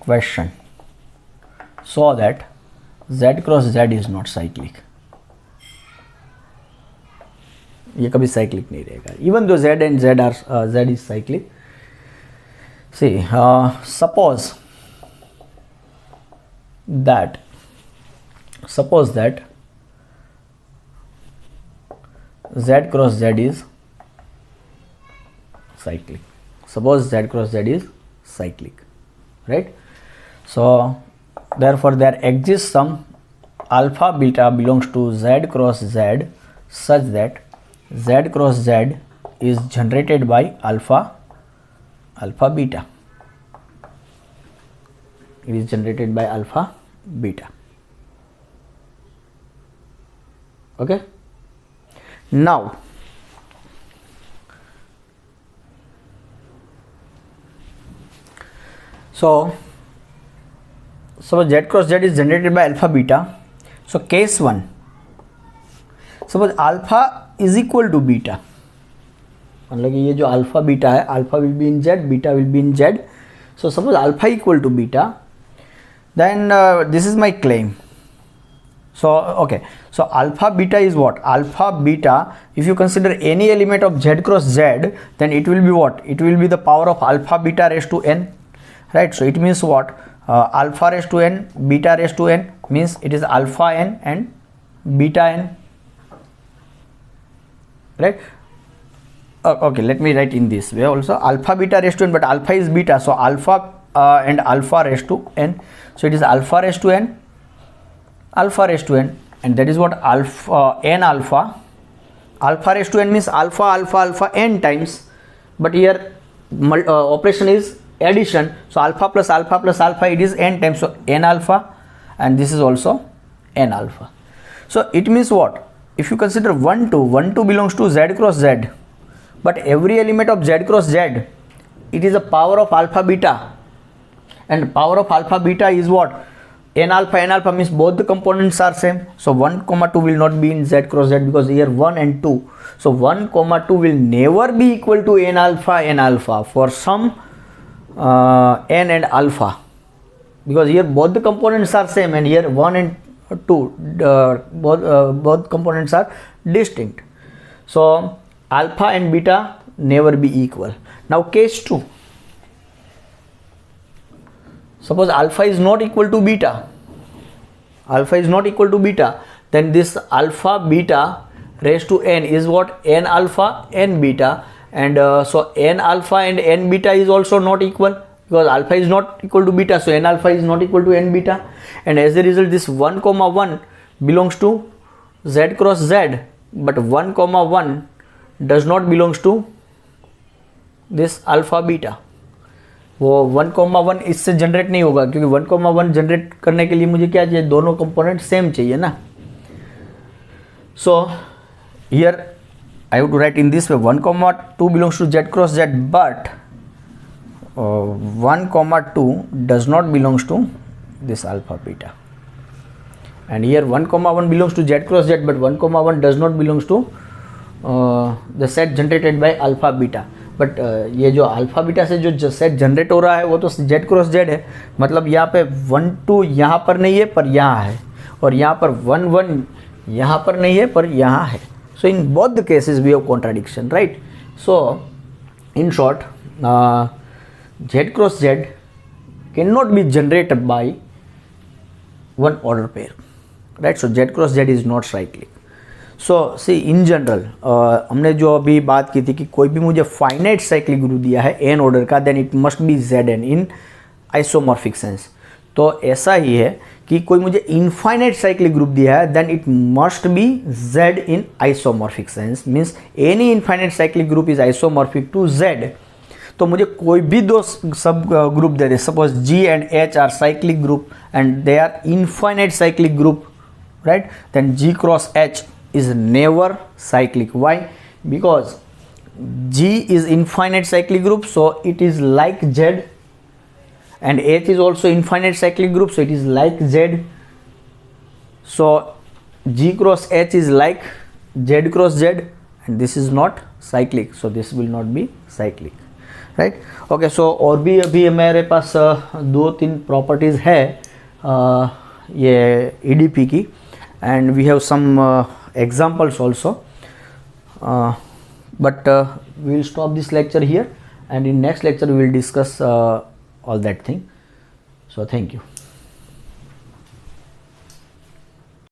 Question. So that Z cross Z is not cyclic. ये कभी cyclic नहीं रहेगा. Even though Z and Z are Z is cyclic. See, suppose that Z cross Z is cyclic. Suppose Z cross Z is cyclic, right? So therefore there exists some alpha beta belongs to Z cross Z such that Z cross Z is generated by alpha beta. It is generated by alpha beta. Okay. Now so Z cross Z is generated by alpha beta. So case 1, suppose alpha is equal to beta. मतलब ये जो alpha beta है, alpha will be in Z, beta will be in Z. So suppose alpha equal to beta, then this is my claim. So okay, so alpha beta is what? Alpha beta, if you consider any element of Z cross Z, then it will be what? It will be the power of alpha beta raised to n, right? So it means what? Alpha raised to n, beta raised to n, means it is alpha n and beta n, right? Okay, let me write in this way also. Alpha beta raised to n, but alpha is beta, so alpha and alpha raised to n. So it is alpha raised to n, and that is what alpha n alpha. Alpha raised to n means alpha n times, but here operation is addition, so alpha plus alpha it is n times, so n alpha, and this is also n alpha. So it means what? If you consider 1 2 belongs to Z cross Z, but every element of Z cross Z, it is a power of alpha beta, and power of alpha beta is what? N alpha means both the components are same. So 1 comma 2 will not be in Z cross Z because here 1 and 2. So 1 comma 2 will never be equal to N alpha for some N and alpha, because here both the components are same, and here 1 and 2 both components are distinct. So alpha and beta never be equal. Now case 2, suppose alpha is not equal to beta, then this alpha beta raised to n is what? N alpha n beta, and so n alpha and n beta is also not equal, because alpha is not equal to beta, so n alpha is not equal to n beta, and as a result this 1 comma 1 belongs to z cross z, but 1 comma 1 does not belongs to this alpha beta. वो 1 comma 1 इससे generate नहीं होगा, क्योंकि 1 comma 1 generate करने के लिए मुझे क्या चाहिए? दोनों कंपोनेंट सेम चाहिए ना. So here I have to write in this way: 1 comma 2 belongs to z cross z, but 1 comma 2 does not belongs to this alpha beta. And here 1 comma 1 belongs to z cross z, but 1 comma 1 does not belongs to the set generated by alpha beta. But ये जो alpha beta से जो set generate हो रहा है वो तो z cross z है, मतलब यहाँ पे 1 2 यहाँ पर नहीं है पर यहाँ है, और यहाँ पर 1 1 यहाँ पर नहीं है पर यहाँ है. So in both the cases we have contradiction, right. So in short, z cross z can not be generated by one order pair, right. So z cross z is not cyclic. So see in general हमने जो अभी बात की थी कि कोई भी मुझे फाइनाइट साइक्लिक ग्रुप दिया है एन ऑर्डर का, then it must be Z N in isomorphic sense. तो ऐसा ही है कि कोई मुझे इनफाइनाइट साइक्लिक ग्रुप दिया है, then it must be Z in isomorphic sense, means any infinite cyclic group is isomorphic to Z. तो मुझे कोई भी दो सब ग्रुप दे दे, suppose G and H are cyclic group and they are infinite cyclic group, right, then G cross H is never cyclic. Why? Because G is infinite cyclic group, so it is like Z, and H is also infinite cyclic group, so it is like Z. So G cross H is like Z cross Z, and this is not cyclic, so this will not be cyclic, right? Okay, so और भी अभी मेरे पास 2-3 properties है ये EDP की, and we have some examples also, but we will stop this lecture here, and in next lecture we will discuss all that thing. So thank you.